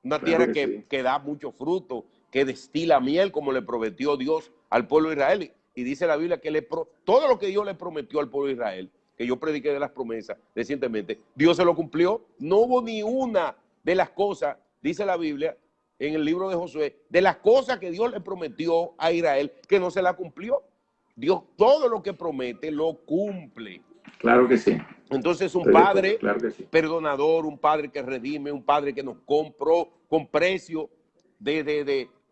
Una tierra que da mucho fruto, que destila miel, como le prometió Dios al pueblo de Israel. Y dice la Biblia que todo lo que Dios le prometió al pueblo de Israel, que yo prediqué de las promesas recientemente, Dios se lo cumplió. No hubo ni una de las cosas, dice la Biblia, en el libro de Josué, de las cosas que Dios le prometió a Israel, que no se la cumplió. Dios todo lo que promete lo cumple. Claro que sí. Entonces un padre perdonador, un padre que redime, un padre que nos compró con precio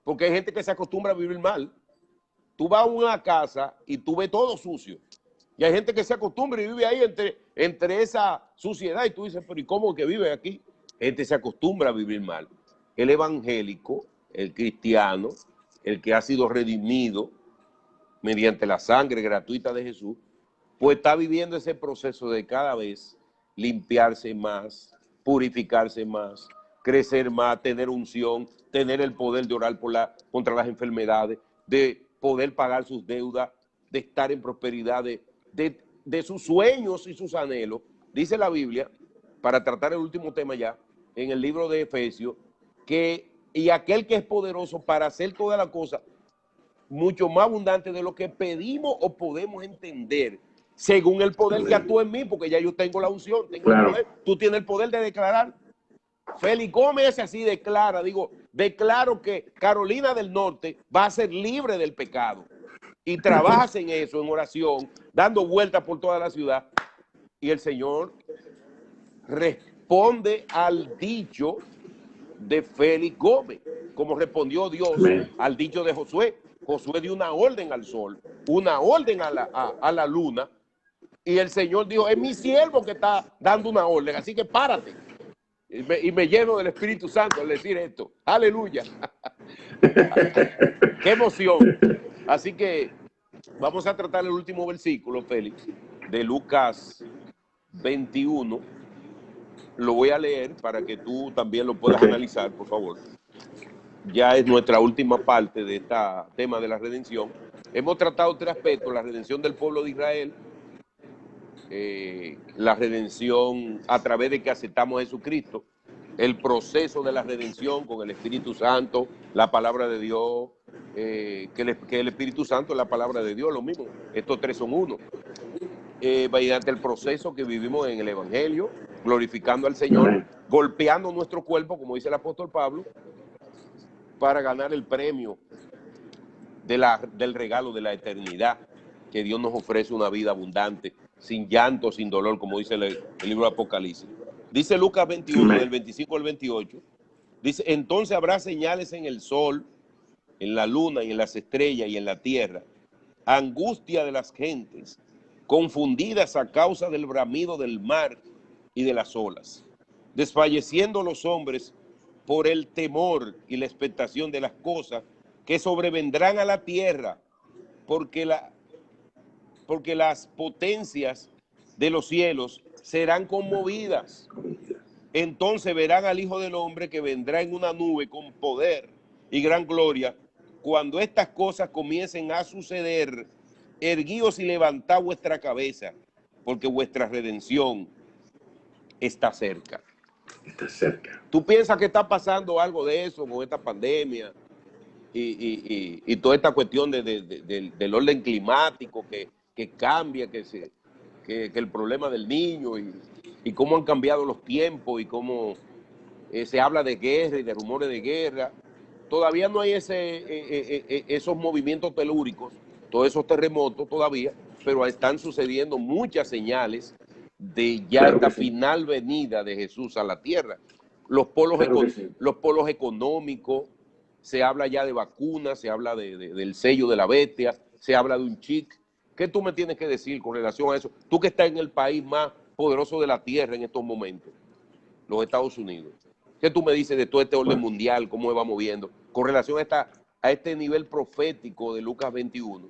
porque hay gente que se acostumbra a vivir mal. Tú vas a una casa y tú ves todo sucio. Y hay gente que se acostumbra y vive ahí entre esa suciedad y tú dices, pero ¿y cómo que vive aquí? Gente se acostumbra a vivir mal. El evangélico, el cristiano, el que ha sido redimido mediante la sangre gratuita de Jesús, pues está viviendo ese proceso de cada vez limpiarse más, purificarse más, crecer más, tener unción, tener el poder de orar contra las enfermedades, de poder pagar sus deudas, de estar en prosperidad, de sus sueños y sus anhelos. Dice la Biblia, para tratar el último tema ya, en el libro de Efesios, y aquel que es poderoso para hacer todas las cosas mucho más abundante de lo que pedimos o podemos entender, según el poder que actúa en mí, porque ya yo tengo la unción, tengo el poder. Tú tienes el poder de declarar. Félix Gómez así declara, declaro que Carolina del Norte va a ser libre del pecado. Y trabajas en eso, en oración, dando vueltas por toda la ciudad. Y el Señor responde al dicho de Félix Gómez, como respondió Dios al dicho de Josué. Josué dio una orden al sol, una orden a la luna, y el Señor dijo, es mi siervo que está dando una orden, así que párate. Y me lleno del Espíritu Santo al decir esto. Aleluya. Qué emoción. Así que vamos a tratar el último versículo, Félix, de Lucas 21. Lo voy a leer para que tú también lo puedas analizar, por favor. Ya es nuestra última parte de este tema de la redención. Hemos tratado tres aspectos: la redención del pueblo de Israel, la redención a través de que aceptamos a Jesucristo, el proceso de la redención con el Espíritu Santo, la palabra de Dios, que el Espíritu Santo es la palabra de Dios, lo mismo. Estos tres son uno. Mediante el proceso que vivimos en el Evangelio, glorificando al Señor, golpeando nuestro cuerpo, como dice el apóstol Pablo, para ganar el premio del regalo de la eternidad, que Dios nos ofrece una vida abundante, sin llanto, sin dolor, como dice el libro de Apocalipsis. Dice Lucas 21, del 25 al 28, dice, entonces habrá señales en el sol, en la luna y en las estrellas y en la tierra, angustia de las gentes, confundidas a causa del bramido del mar y de las olas, desfalleciendo los hombres por el temor y la expectación de las cosas que sobrevendrán a la tierra, porque las potencias de los cielos serán conmovidas. Entonces verán al Hijo del Hombre que vendrá en una nube con poder y gran gloria. Cuando estas cosas comiencen a suceder, erguíos y levantad vuestra cabeza, porque vuestra redención está cerca. Está cerca. ¿Tú piensas que está pasando algo de eso con esta pandemia y toda esta cuestión del orden climático que cambia, que el problema del niño y cómo han cambiado los tiempos y cómo se habla de guerra y de rumores de guerra? Todavía no hay esos movimientos telúricos, todos esos terremotos todavía, pero están sucediendo muchas señales de ya Claro esta que sí. final venida de Jesús a la tierra. Los polos, Claro que sí. los polos económicos, se habla ya de vacunas, se habla del sello de la bestia, se habla de un chip. ¿Qué tú me tienes que decir con relación a eso? Tú que estás en el país más poderoso de la tierra en estos momentos, los Estados Unidos. ¿Qué tú me dices de todo este orden Bueno, mundial, cómo se va moviendo, con relación a este nivel profético de Lucas 21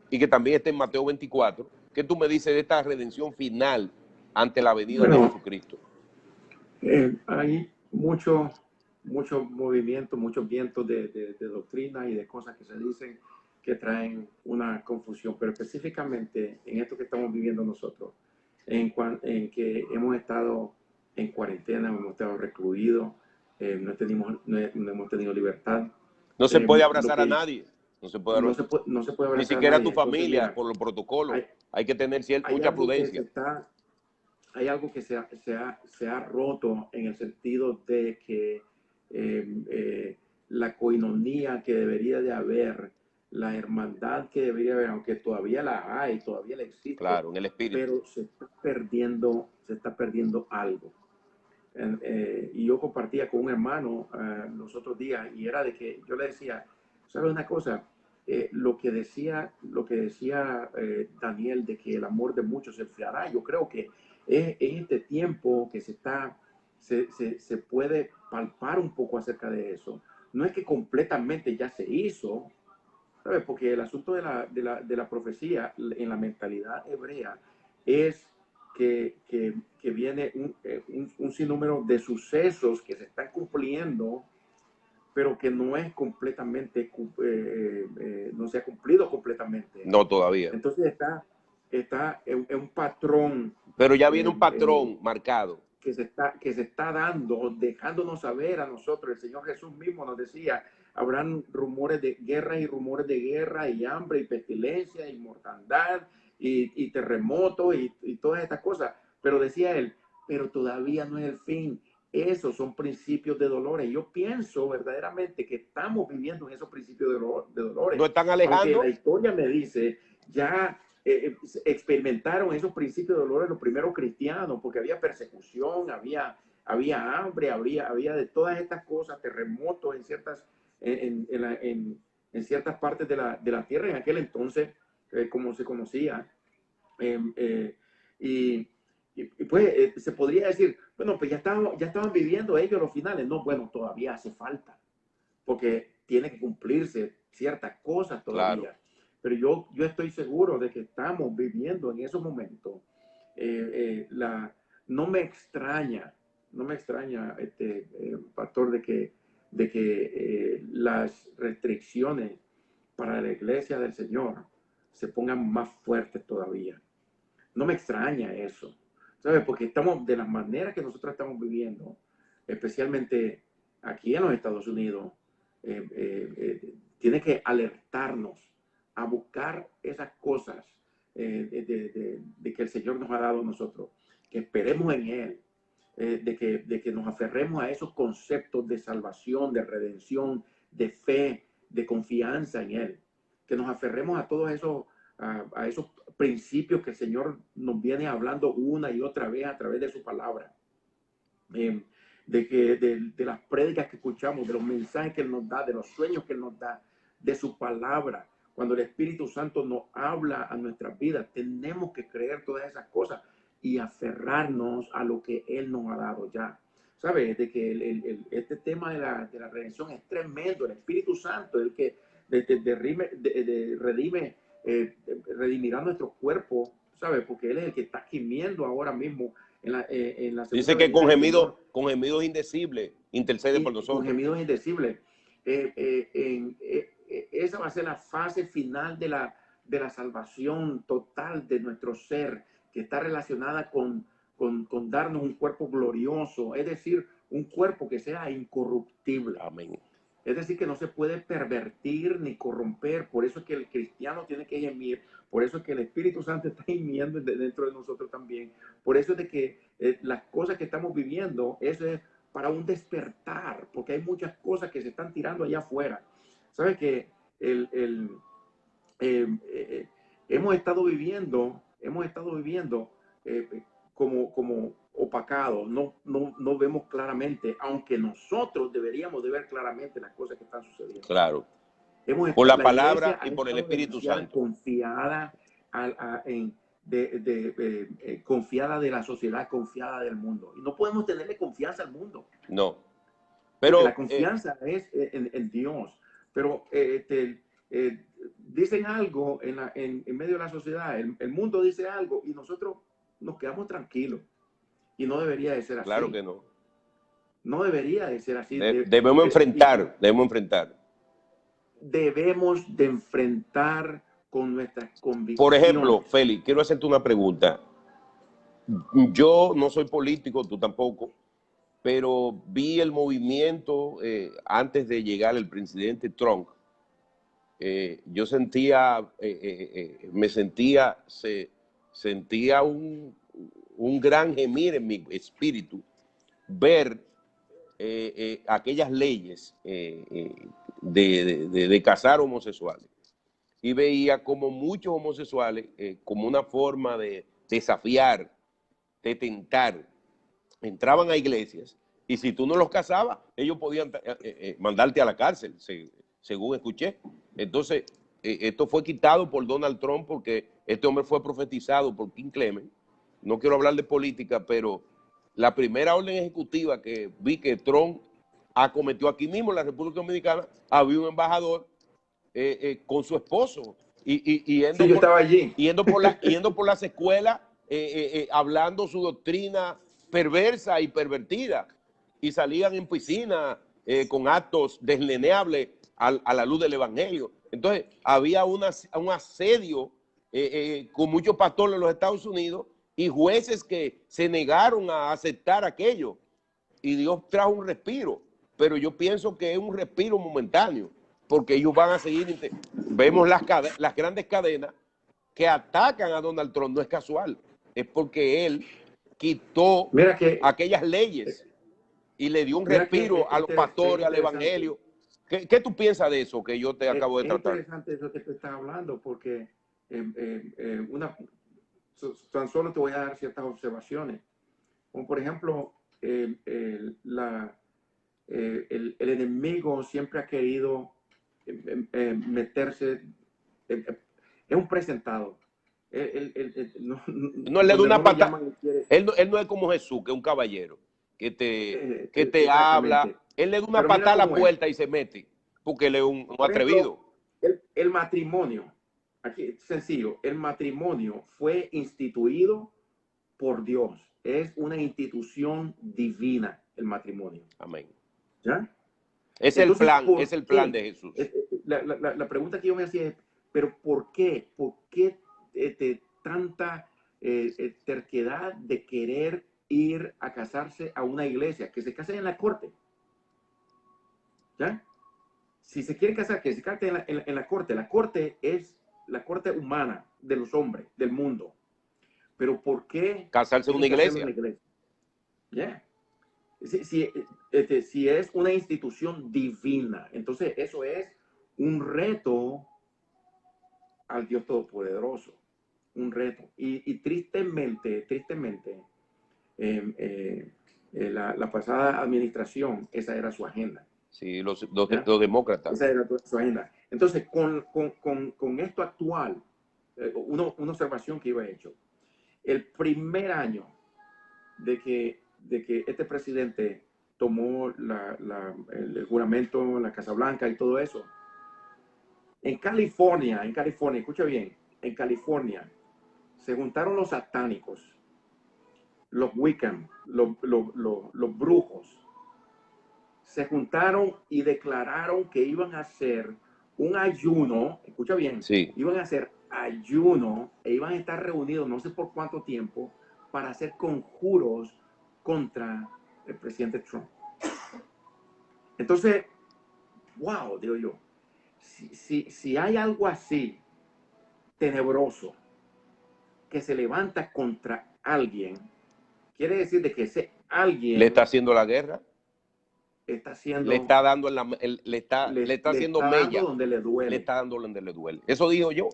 y que también está en Mateo 24? ¿Qué tú me dices de esta redención final ante la venida de bueno, Jesucristo? hay mucho movimiento, muchos vientos de doctrina y de cosas que se dicen que traen una confusión, pero específicamente en esto que estamos viviendo nosotros, en que hemos estado en cuarentena, hemos estado recluidos, no hemos tenido libertad. No se puede Lo abrazar a que nadie, no se puede, no se puede ni abrazar a siquiera a tu nadie. Entonces, familia mira, por los protocolos. hay, Hay que tener hay mucha algo que prudencia. hay algo que se ha roto en el sentido de que la coinonía que debería de haber, la hermandad que debería haber, aunque todavía la hay, todavía la existe, Claro, en el espíritu. pero se está perdiendo algo. Y yo compartía con un hermano los otros días y era de que yo le decía, ¿sabes una cosa? Lo que decía Daniel de que el amor de muchos se enfriará, yo creo que es este tiempo que se puede palpar un poco acerca de eso. No es que completamente ya se hizo, ¿sabes? Porque el asunto de la profecía en la mentalidad hebrea es que viene un sinnúmero de sucesos que se están cumpliendo, pero que no es completamente, no se ha cumplido completamente. No todavía. Entonces está en un patrón Pero ya viene eh, un eh, patrón marcado. que se está dando, dejándonos saber a nosotros. El Señor Jesús mismo nos decía, habrán rumores de guerra y rumores de guerra y hambre y pestilencia y mortandad y terremotos y todas estas cosas. Pero decía él, pero todavía no es el fin. Esos son principios de dolores. Yo pienso verdaderamente que estamos viviendo en esos principios de No dolores. están Aunque la alejando. historia me dice, ya experimentaron esos principios de dolores los primeros cristianos, porque había persecución, había hambre, había de todas estas cosas, terremotos en ciertas partes de la tierra en aquel entonces, como se conocía. Eh, eh, y, pues se podría decir, bueno, pues ya estaban viviendo ellos los finales. No, bueno, todavía hace falta, porque tiene que cumplirse ciertas cosas Claro. todavía. Pero yo estoy seguro de que estamos viviendo en esos momentos. No me extraña, Pastor, de que las restricciones para la iglesia del Señor se pongan más fuertes todavía. No me extraña eso, ¿sabes? Porque estamos, de la manera que nosotros estamos viviendo, especialmente aquí en los Estados Unidos, tiene que alertarnos a buscar esas cosas de que el Señor nos ha dado a nosotros, que esperemos en Él, de que nos aferremos a esos conceptos de salvación, de redención, de fe, de confianza en Él, que nos aferremos a todos a esos principios que el Señor nos viene hablando una y otra vez a través de su palabra. De las prédicas que escuchamos, de los mensajes que Él nos da, de los sueños que Él nos da, de su palabra. Cuando el Espíritu Santo nos habla a nuestras vidas, tenemos que creer todas esas cosas y aferrarnos a lo que Él nos ha dado ya. ¿Sabes? De que este tema de la redención es tremendo. El Espíritu Santo es el que redime, redimirá nuestro cuerpo, ¿sabes? Porque Él es el que está gimiendo ahora mismo en la segunda Dice que venida del Señor. con gemidos indecibles intercede por Y con nosotros. gemidos indecibles. Esa va a ser la fase final de la salvación total de nuestro ser, que está relacionada con darnos un cuerpo glorioso, es decir, un cuerpo que sea incorruptible. Amén. Es decir, que no se puede pervertir ni corromper. Por eso es que el cristiano tiene que gemir. Por eso es que el Espíritu Santo está gimiendo dentro de nosotros también. Por eso es de que las cosas que estamos viviendo, eso es para un despertar, porque hay muchas cosas que se están tirando allá afuera. ¿Sabes que hemos estado viviendo como opacados, no vemos claramente, aunque nosotros deberíamos de ver claramente las cosas que están sucediendo. Claro. Por la palabra y por el Espíritu Santo. Confiada confiada de la sociedad, confiada del mundo. Y no podemos tenerle confianza al mundo. No. Pero la confianza es en Dios. Pero dicen algo en medio de la sociedad, el mundo dice algo y nosotros nos quedamos tranquilos. Y no debería de ser así. Claro que no. No debería de ser así. Debemos enfrentar. Debemos de enfrentar con nuestras convicciones. Por ejemplo, Félix, quiero hacerte una pregunta. Yo no soy político, tú tampoco, pero vi el movimiento antes de llegar el presidente Trump. Yo sentía un gran gemir en mi espíritu ver aquellas leyes de casar homosexuales, y veía como muchos homosexuales, como una forma de desafiar, de tentar, entraban a iglesias y si tú no los casabas, ellos podían mandarte a la cárcel, según escuché. Entonces, esto fue quitado por Donald Trump porque este hombre fue profetizado por King Clement. No quiero hablar de política, pero la primera orden ejecutiva que vi que Trump acometió aquí mismo en la República Dominicana, había un embajador con su esposo sí, yo estaba allí. yendo por las escuelas hablando su doctrina perversa y pervertida, y salían en piscina con actos desleneables a la luz del evangelio. Entonces había un asedio con muchos pastores en los Estados Unidos y jueces que se negaron a aceptar aquello, y Dios trajo un respiro, pero yo pienso que es un respiro momentáneo, porque ellos van a seguir. Vemos las grandes cadenas que atacan a Donald Trump, no es casual, es porque él quitó aquellas leyes y le dio un respiro a los pastores, al evangelio. ¿Qué tú piensas de eso que yo te acabo de tratar? Es interesante eso que tú estás hablando, porque tan solo te voy a dar ciertas observaciones, como por ejemplo, el enemigo siempre ha querido meterse, es un presentado. No le da una patada. Él no es como Jesús, que es un caballero, que te habla. Él le da una patada a la puerta y se mete, porque él es un atrevido. El matrimonio, aquí sencillo, el matrimonio fue instituido por Dios. Es una institución divina el matrimonio. Amén. ¿Ya? Es el plan de Jesús. La pregunta que yo me hacía es, ¿pero por qué? ¿Por qué tanta terquedad de querer ir a casarse a una iglesia? Que se casen en la corte. ¿Ya? Si se quiere casar, que se case en la corte. La corte es la corte humana de los hombres, del mundo. Pero ¿por qué casarse en una iglesia? Yeah. Si es una institución divina, entonces eso es un reto al Dios Todopoderoso, un reto. Y tristemente, la pasada administración, esa era su agenda. Sí, los demócratas. Esa era su agenda. Entonces, con esto actual, una observación que yo he hecho, el primer año de que este presidente tomó el juramento en la Casa Blanca y todo eso, en California, escucha bien, en California se juntaron los satánicos, los Wiccan, los brujos, se juntaron y declararon que iban a hacer un ayuno, escucha bien, sí. Iban a hacer ayuno e iban a estar reunidos no sé por cuánto tiempo para hacer conjuros contra el presidente Trump. Entonces, wow, digo yo, si hay algo así tenebroso que se levanta contra alguien, quiere decir de que ese alguien le está haciendo la guerra, está haciendo, le está dando le está haciendo mella, dando donde le duele. le está dando donde le duele. Eso digo yo.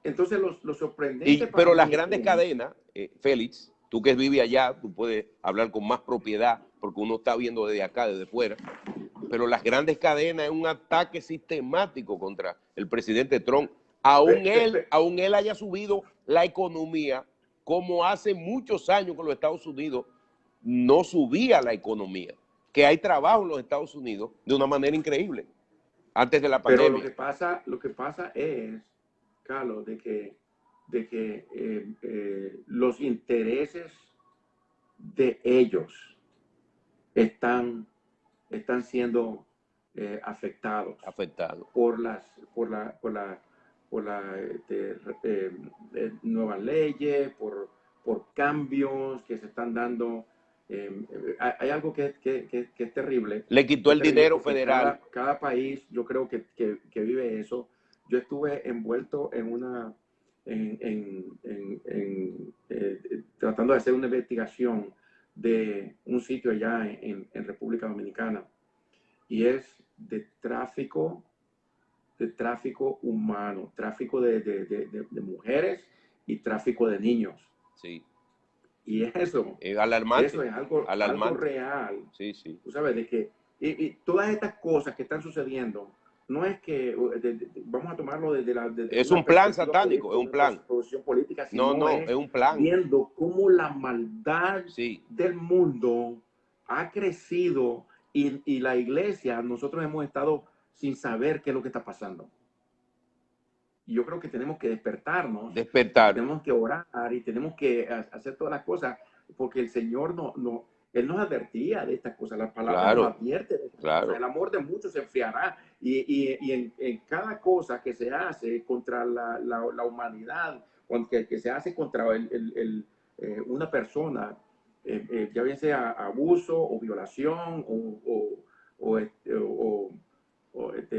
Entonces, lo sorprendente para Pero mí las grandes es, cadenas, Félix, tú que vives allá, tú puedes hablar con más propiedad, porque uno está viendo desde acá, desde fuera, pero las grandes cadenas es un ataque sistemático contra el presidente Trump. Aún él haya subido la economía, como hace muchos años que los Estados Unidos no subía la economía, que hay trabajo en los Estados Unidos de una manera increíble, antes de la pero pandemia. lo que pasa es, Carlos, de que los intereses de ellos están siendo afectados por las nuevas leyes, por cambios que se están dando. Hay algo que es terrible. Le quitó el dinero federal. Cada país, yo creo que vive eso. Yo estuve envuelto en una tratando de hacer una investigación de un sitio allá en República Dominicana, y es de tráfico humano, tráfico de mujeres y tráfico de niños. Sí. Y eso es alarmante. Eso es algo real. Sí, sí. Tú sabes de que y todas estas cosas que están sucediendo, no es que vamos a tomarlo desde es un plan satánico, es un plan. Política, sino no, es un plan. Viendo cómo la maldad del mundo ha crecido y la iglesia, nosotros hemos estado sin saber qué es lo que está pasando. Y yo creo que tenemos que despertarnos. Tenemos que orar y tenemos que hacer todas las cosas, porque el Señor Él nos advertía de estas cosas. La palabra nos advierte de estas cosas. El amor de muchos se enfriará. Y en cada cosa que se hace contra la humanidad, que se hace contra una persona, ya bien sea abuso o violación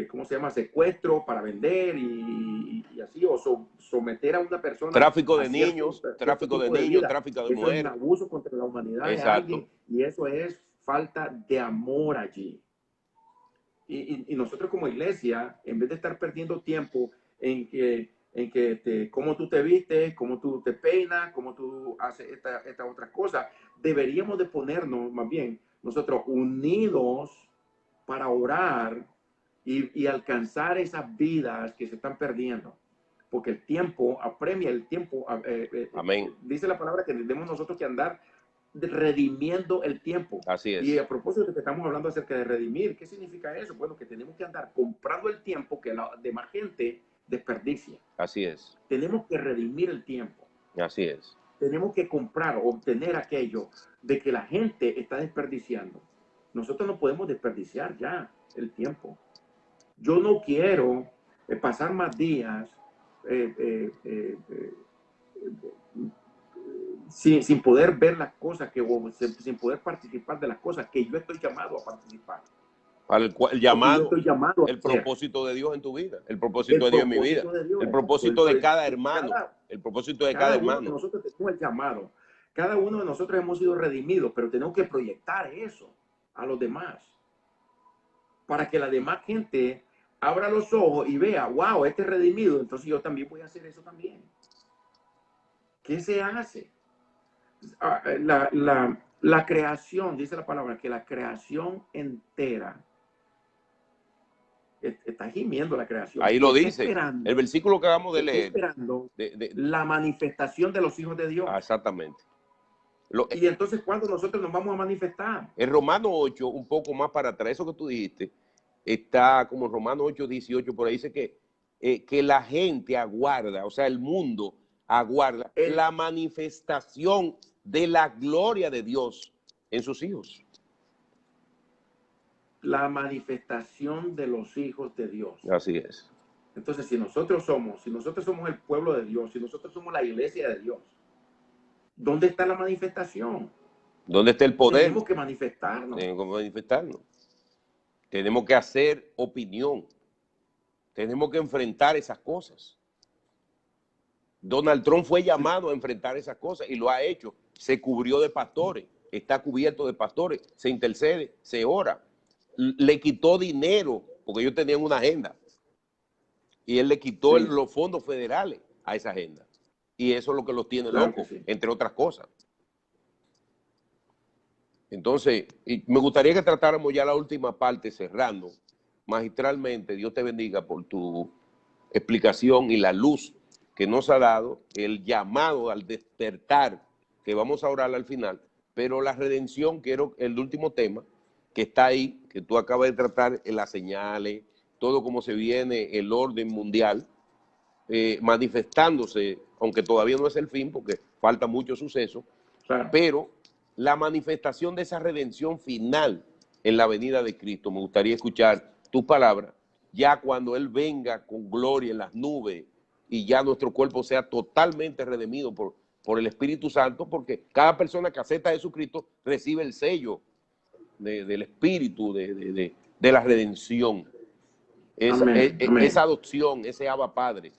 ¿cómo se llama? Secuestro para vender y así, o someter a una persona. Tráfico de niños, tráfico de mujeres. Es un abuso contra la humanidad de alguien, y eso es falta de amor allí. Y nosotros como iglesia, en vez de estar perdiendo tiempo en que cómo tú te vistes, cómo tú te peinas, cómo tú haces esta otras cosas, deberíamos de ponernos más bien nosotros unidos para orar y alcanzar esas vidas que se están perdiendo, porque el tiempo apremia, el tiempo. Amén. Dice la palabra que tenemos nosotros que andar redimiendo el tiempo. Así es. Y a propósito de que estamos hablando acerca de redimir, ¿qué significa eso? Bueno, que tenemos que andar comprando el tiempo que la demás gente desperdicia. Así es. Tenemos que redimir el tiempo. Así es. Tenemos que comprar o obtener aquello de que la gente está desperdiciando. Nosotros no podemos desperdiciar ya el tiempo. Yo no quiero pasar más días sin poder ver las cosas, sin poder participar de las cosas que yo estoy llamado a participar. Para el llamado, el propósito de Dios en tu vida, el propósito de Dios en mi vida, el propósito de cada hermano, el propósito de cada hermano. Nosotros tenemos el llamado. Cada uno de nosotros hemos sido redimidos, pero tenemos que proyectar eso a los demás, para que la demás gente abra los ojos y vea, wow, este es redimido, entonces yo también voy a hacer eso también. ¿Qué se hace? La creación, dice la palabra, que la creación entera está gimiendo la creación. Ahí lo dice, el versículo que acabamos de leer. Esperando la manifestación de los hijos de Dios. Exactamente. Y entonces, ¿cuándo nosotros nos vamos a manifestar? En Romanos 8, un poco más para atrás, eso que tú dijiste, está como Romanos 8, 18, por ahí dice que la gente aguarda, o sea, el mundo aguarda la manifestación de la gloria de Dios en sus hijos. La manifestación de los hijos de Dios. Así es. Entonces, si nosotros somos el pueblo de Dios, si nosotros somos la iglesia de Dios, ¿dónde está la manifestación? ¿Dónde está el poder? Tenemos que manifestarnos. Tenemos que manifestarnos. Tenemos que hacer opinión. Tenemos que enfrentar esas cosas. Donald Trump fue llamado a enfrentar esas cosas y lo ha hecho. Se cubrió de pastores, está cubierto de pastores, se intercede, se ora. Le quitó dinero porque ellos tenían una agenda y él le quitó los fondos federales a esa agenda. Y eso es lo que los tiene locos, entre otras cosas. Entonces, me gustaría que tratáramos ya la última parte cerrando. Magistralmente, Dios te bendiga por tu explicación y la luz que nos ha dado, el llamado al despertar, que vamos a orar al final, pero la redención, quiero el último tema, que está ahí, que tú acabas de tratar, en las señales, todo como se viene, el orden mundial, manifestándose, aunque todavía no es el fin, porque falta mucho suceso, pero la manifestación de esa redención final en la venida de Cristo. Me gustaría escuchar tus palabras, ya cuando Él venga con gloria en las nubes y ya nuestro cuerpo sea totalmente redimido por el Espíritu Santo, porque cada persona que acepta a Jesucristo recibe el sello del Espíritu, de la redención. Esa adopción, ese Abba Padre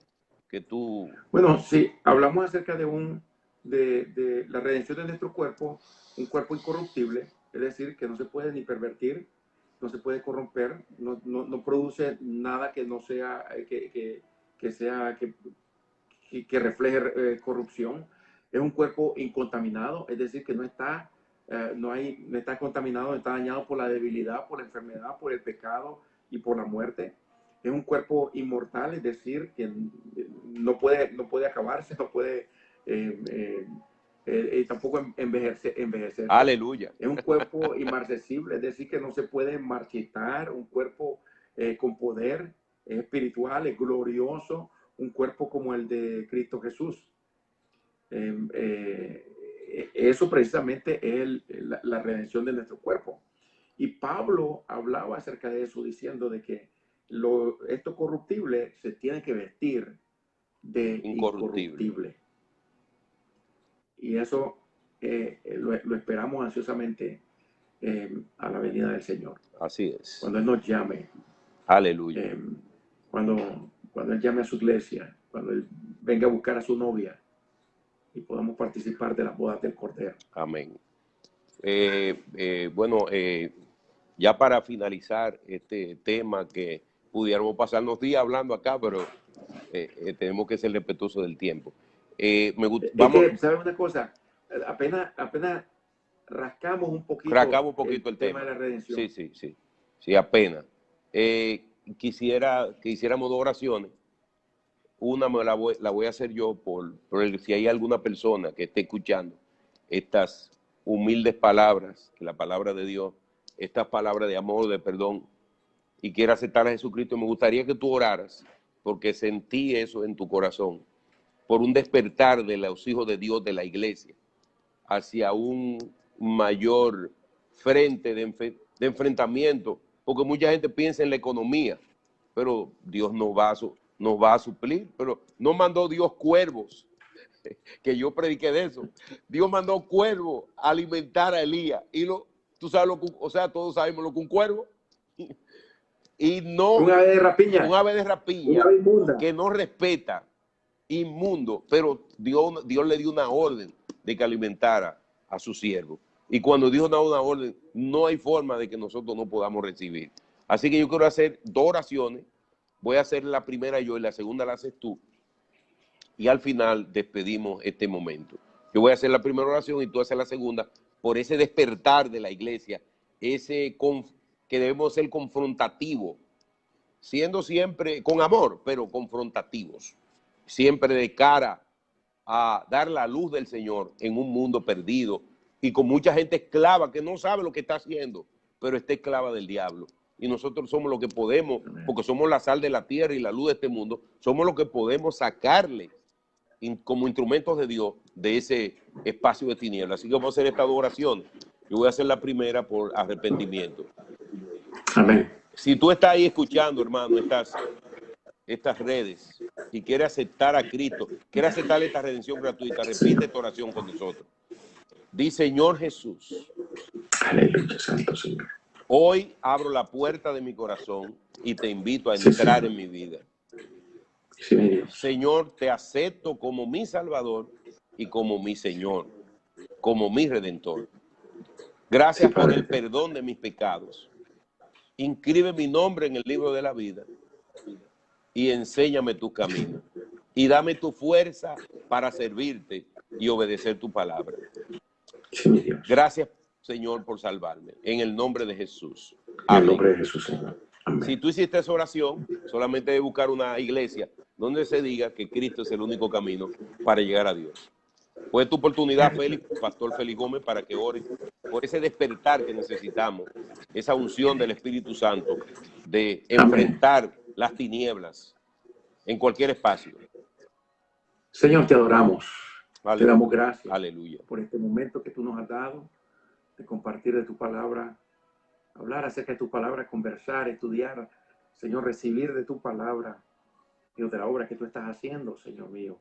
que tú... Bueno, sí, hablamos acerca de la redención de nuestro cuerpo, un cuerpo incorruptible, es decir, que no se puede ni pervertir, no se puede corromper, no produce nada que no sea, que refleje corrupción. Es un cuerpo incontaminado, es decir, que no está contaminado, no está dañado por la debilidad, por la enfermedad, por el pecado y por la muerte. Es un cuerpo inmortal, es decir, que no puede acabarse, no puede tampoco envejecer. Aleluya. Es un cuerpo inmarcesible, es decir, que no se puede marchitar, un cuerpo con poder espiritual, es glorioso, un cuerpo como el de Cristo Jesús. Eso precisamente es la redención de nuestro cuerpo. Y Pablo hablaba acerca de eso, diciendo de que esto corruptible se tiene que vestir de incorruptible. Y eso lo esperamos ansiosamente a la venida del Señor. Así es. Cuando Él nos llame. Aleluya. Cuando Él llame a su iglesia, cuando Él venga a buscar a su novia y podamos participar de las bodas del Cordero. Amén. Bueno, ya para finalizar este tema, que pudiéramos pasarnos días hablando acá, pero tenemos que ser respetuosos del tiempo. ¿Sabes una cosa? Apenas rascamos un poquito, el tema de la redención. Sí, apenas. Quisiera que hiciéramos 2 oraciones. Una la voy a hacer yo por si hay alguna persona que esté escuchando estas humildes palabras, que la palabra de Dios, estas palabras de amor, de perdón, y quiera aceptar a Jesucristo. Me gustaría que tú oraras, porque sentí eso en tu corazón, por un despertar de los hijos de Dios de la iglesia hacia un mayor frente de enfrentamiento, porque mucha gente piensa en la economía, pero Dios nos va a suplir. Pero no mandó Dios cuervos, que yo prediqué de eso. Dios mandó cuervos a alimentar a Elías. Y tú sabes todos sabemos lo que un cuervo. Y no un ave de rapiña, que no respeta, inmundo, pero Dios le dio una orden de que alimentara a su siervo. Y cuando Dios da una orden, no hay forma de que nosotros no podamos recibir. Así que yo quiero hacer 2 oraciones. Voy a hacer la primera yo y la segunda la haces tú. Y al final despedimos este momento. Yo voy a hacer la primera oración y tú haces la segunda, por ese despertar de la iglesia, que debemos ser confrontativos, siendo siempre con amor, pero confrontativos, siempre de cara a dar la luz del Señor en un mundo perdido y con mucha gente esclava que no sabe lo que está haciendo, pero está esclava del diablo. Y nosotros somos lo que podemos, porque somos la sal de la tierra y la luz de este mundo, somos lo que podemos sacarle como instrumentos de Dios de ese espacio de tinieblas. Así que vamos a hacer estas 2 oraciones. Yo voy a hacer la primera por arrepentimiento. Amén. Si tú estás ahí escuchando, hermano, estas redes, y quiere aceptar a Cristo, quiere aceptar esta redención gratuita, repite esta oración con nosotros. Di: Señor Jesús, Aleluya, Santo Señor. hoy abro la puerta de mi corazón y te invito a Sí, entrar Señor. en mi vida. Sí, mi Dios. Señor, te acepto como mi Salvador y como mi Señor, como mi Redentor. Gracias Sí, por Padre. el perdón de mis pecados. Inscribe mi nombre en el libro de la vida y enséñame tu camino. Y dame tu fuerza para servirte y obedecer tu palabra. Sí, mi Dios. Gracias, Señor, por salvarme. En el nombre de Jesús. En el Amén. nombre de Jesús, Señor. Amén. Si tú hiciste esa oración, solamente debes buscar una iglesia donde se diga que Cristo es el único camino para llegar a Dios. Fue tu oportunidad, Félix, Pastor Félix Gómez, para que ores por ese despertar que necesitamos, esa unción del Espíritu Santo de enfrentar las tinieblas en cualquier espacio. Señor, te adoramos. Aleluya. Te damos gracias. Aleluya. Por este momento que tú nos has dado de compartir de tu palabra, hablar acerca de tu palabra, conversar, estudiar, Señor, recibir de tu palabra, Dios, de la obra que tú estás haciendo, Señor mío.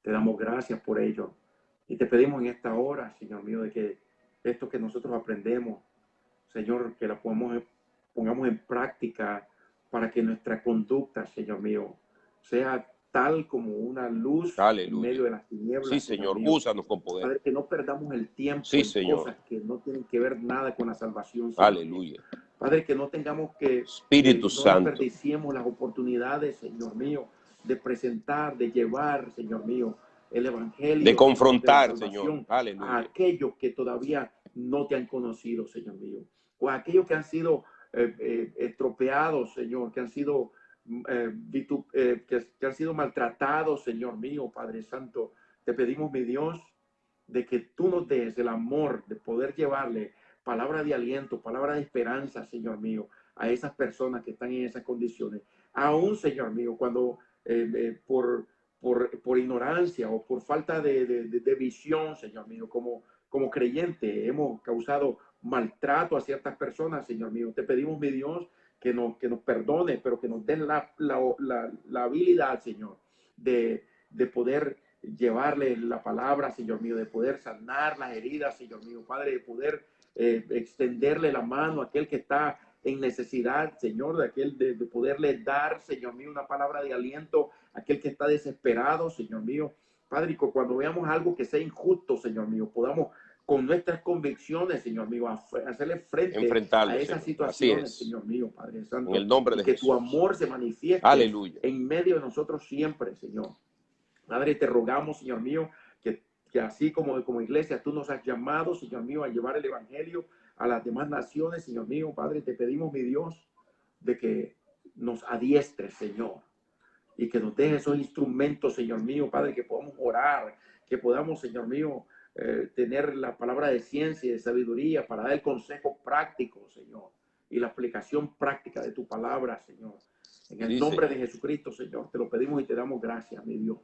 Te damos gracias por ello. Y te pedimos en esta hora, Señor mío, de que esto que nosotros aprendemos, Señor, que la pongamos en práctica para que nuestra conducta, Señor mío, sea tal como una luz en medio de las tinieblas. Sí, Señor, mío. Úsanos con poder. Padre, que no perdamos el tiempo sí, en Señor. cosas que no tienen que ver nada con la salvación. Señor. Aleluya. Padre, que no tengamos que Espíritu Santo. No desperdiciemos las oportunidades, Señor mío, de presentar, de llevar, Señor mío, el evangelio, de confrontar, Señor, aleluya, a aquellos que todavía no te han conocido, Señor mío, o a aquellos que han sido estropeados, Señor, que han sido que han sido maltratados, Señor mío, Padre Santo. Te pedimos, mi Dios, de que tú nos des el amor de poder llevarle palabra de aliento, palabra de esperanza, Señor mío, a esas personas que están en esas condiciones. Aún, Señor mío, cuando por ignorancia o por falta de visión, Señor mío, como creyente hemos causado maltrato a ciertas personas, Señor mío. Te pedimos, mi Dios, que nos perdone, pero que nos den la habilidad, Señor, de poder llevarle la palabra, Señor mío, de poder sanar las heridas, Señor mío, Padre, de poder extenderle la mano a aquel que está en necesidad, Señor, de poderle dar, Señor mío, una palabra de aliento a aquel que está desesperado, Señor mío. Padre, cuando veamos algo que sea injusto, Señor mío, podamos con nuestras convicciones, Señor mío, hacerle frente a esas situaciones, Señor mío, Padre Santo. En el nombre de Jesús. Que tu amor se manifieste, aleluya, en medio de nosotros siempre, Señor. Padre, te rogamos, Señor mío, que así como iglesia tú nos has llamado, Señor mío, a llevar el evangelio a las demás naciones, Señor mío. Padre, te pedimos, mi Dios, de que nos adiestres, Señor, y que nos dejes esos instrumentos, Señor mío, Padre, que podamos orar, que podamos, Señor mío, tener la palabra de ciencia y de sabiduría para dar el consejo práctico, Señor, y la aplicación práctica de tu palabra, Señor. En el nombre de Jesucristo, Señor, te lo pedimos y te damos gracias, mi Dios.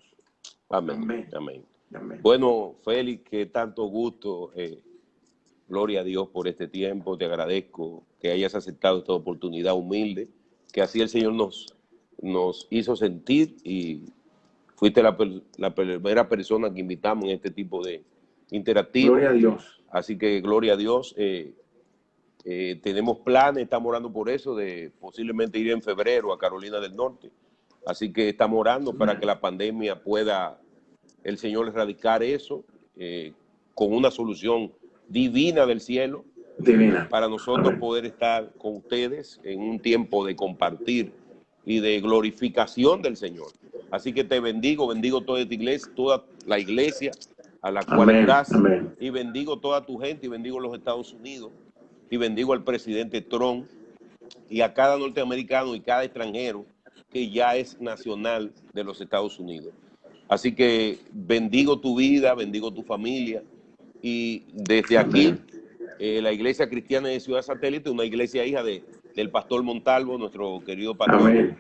Amén. Amén. Amén. Amén. Bueno, Félix, qué tanto gusto. Gloria a Dios por este tiempo. Te agradezco que hayas aceptado esta oportunidad humilde, que así el Señor nos hizo sentir, y fuiste la primera persona que invitamos en este tipo de interactivo. Gloria a Dios. Así que gloria a Dios. Tenemos planes, estamos orando por eso, de posiblemente ir en febrero a Carolina del Norte. Así que estamos orando para que la pandemia pueda el Señor erradicar eso con una solución divina del cielo. Divina. Para nosotros Amén. Poder estar con ustedes en un tiempo de compartir y de glorificación del Señor. Así que te bendigo toda esta iglesia, toda la iglesia a la cual estás, y bendigo toda tu gente, y bendigo los Estados Unidos, y bendigo al presidente Trump, y a cada norteamericano y cada extranjero que ya es nacional de los Estados Unidos. Así que bendigo tu vida, bendigo tu familia, y desde aquí, la Iglesia Cristiana de Ciudad Satélite, una iglesia hija del pastor Montalvo, nuestro querido pastor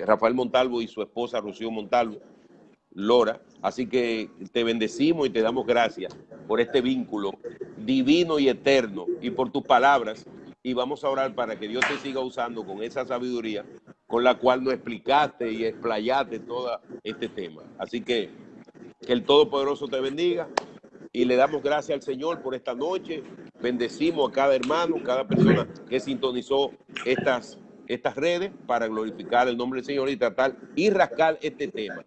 Rafael Montalvo, y su esposa Rocío Montalvo, Lora. Así que te bendecimos y te damos gracias por este vínculo divino y eterno, y por tus palabras, y vamos a orar para que Dios te siga usando con esa sabiduría con la cual nos explicaste y explayaste todo este tema. Así que el Todopoderoso te bendiga y le damos gracias al Señor por esta noche. Bendecimos a cada hermano, cada persona que sintonizó estas redes para glorificar el nombre del Señor y tratar y rascar este tema.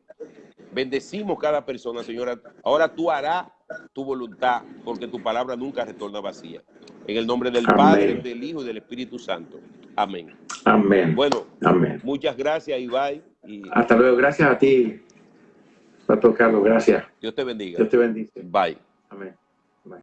Bendecimos cada persona, Señora. Ahora tú harás tu voluntad, porque tu palabra nunca retorna vacía. En el nombre del Padre, del Hijo y del Espíritu Santo. Amén. Amén. Bueno, amén. Muchas gracias, Ibai. Hasta luego. Gracias a ti, Pastor Carlos. Gracias. Dios te bendiga. Dios te bendice. Bye. Amén.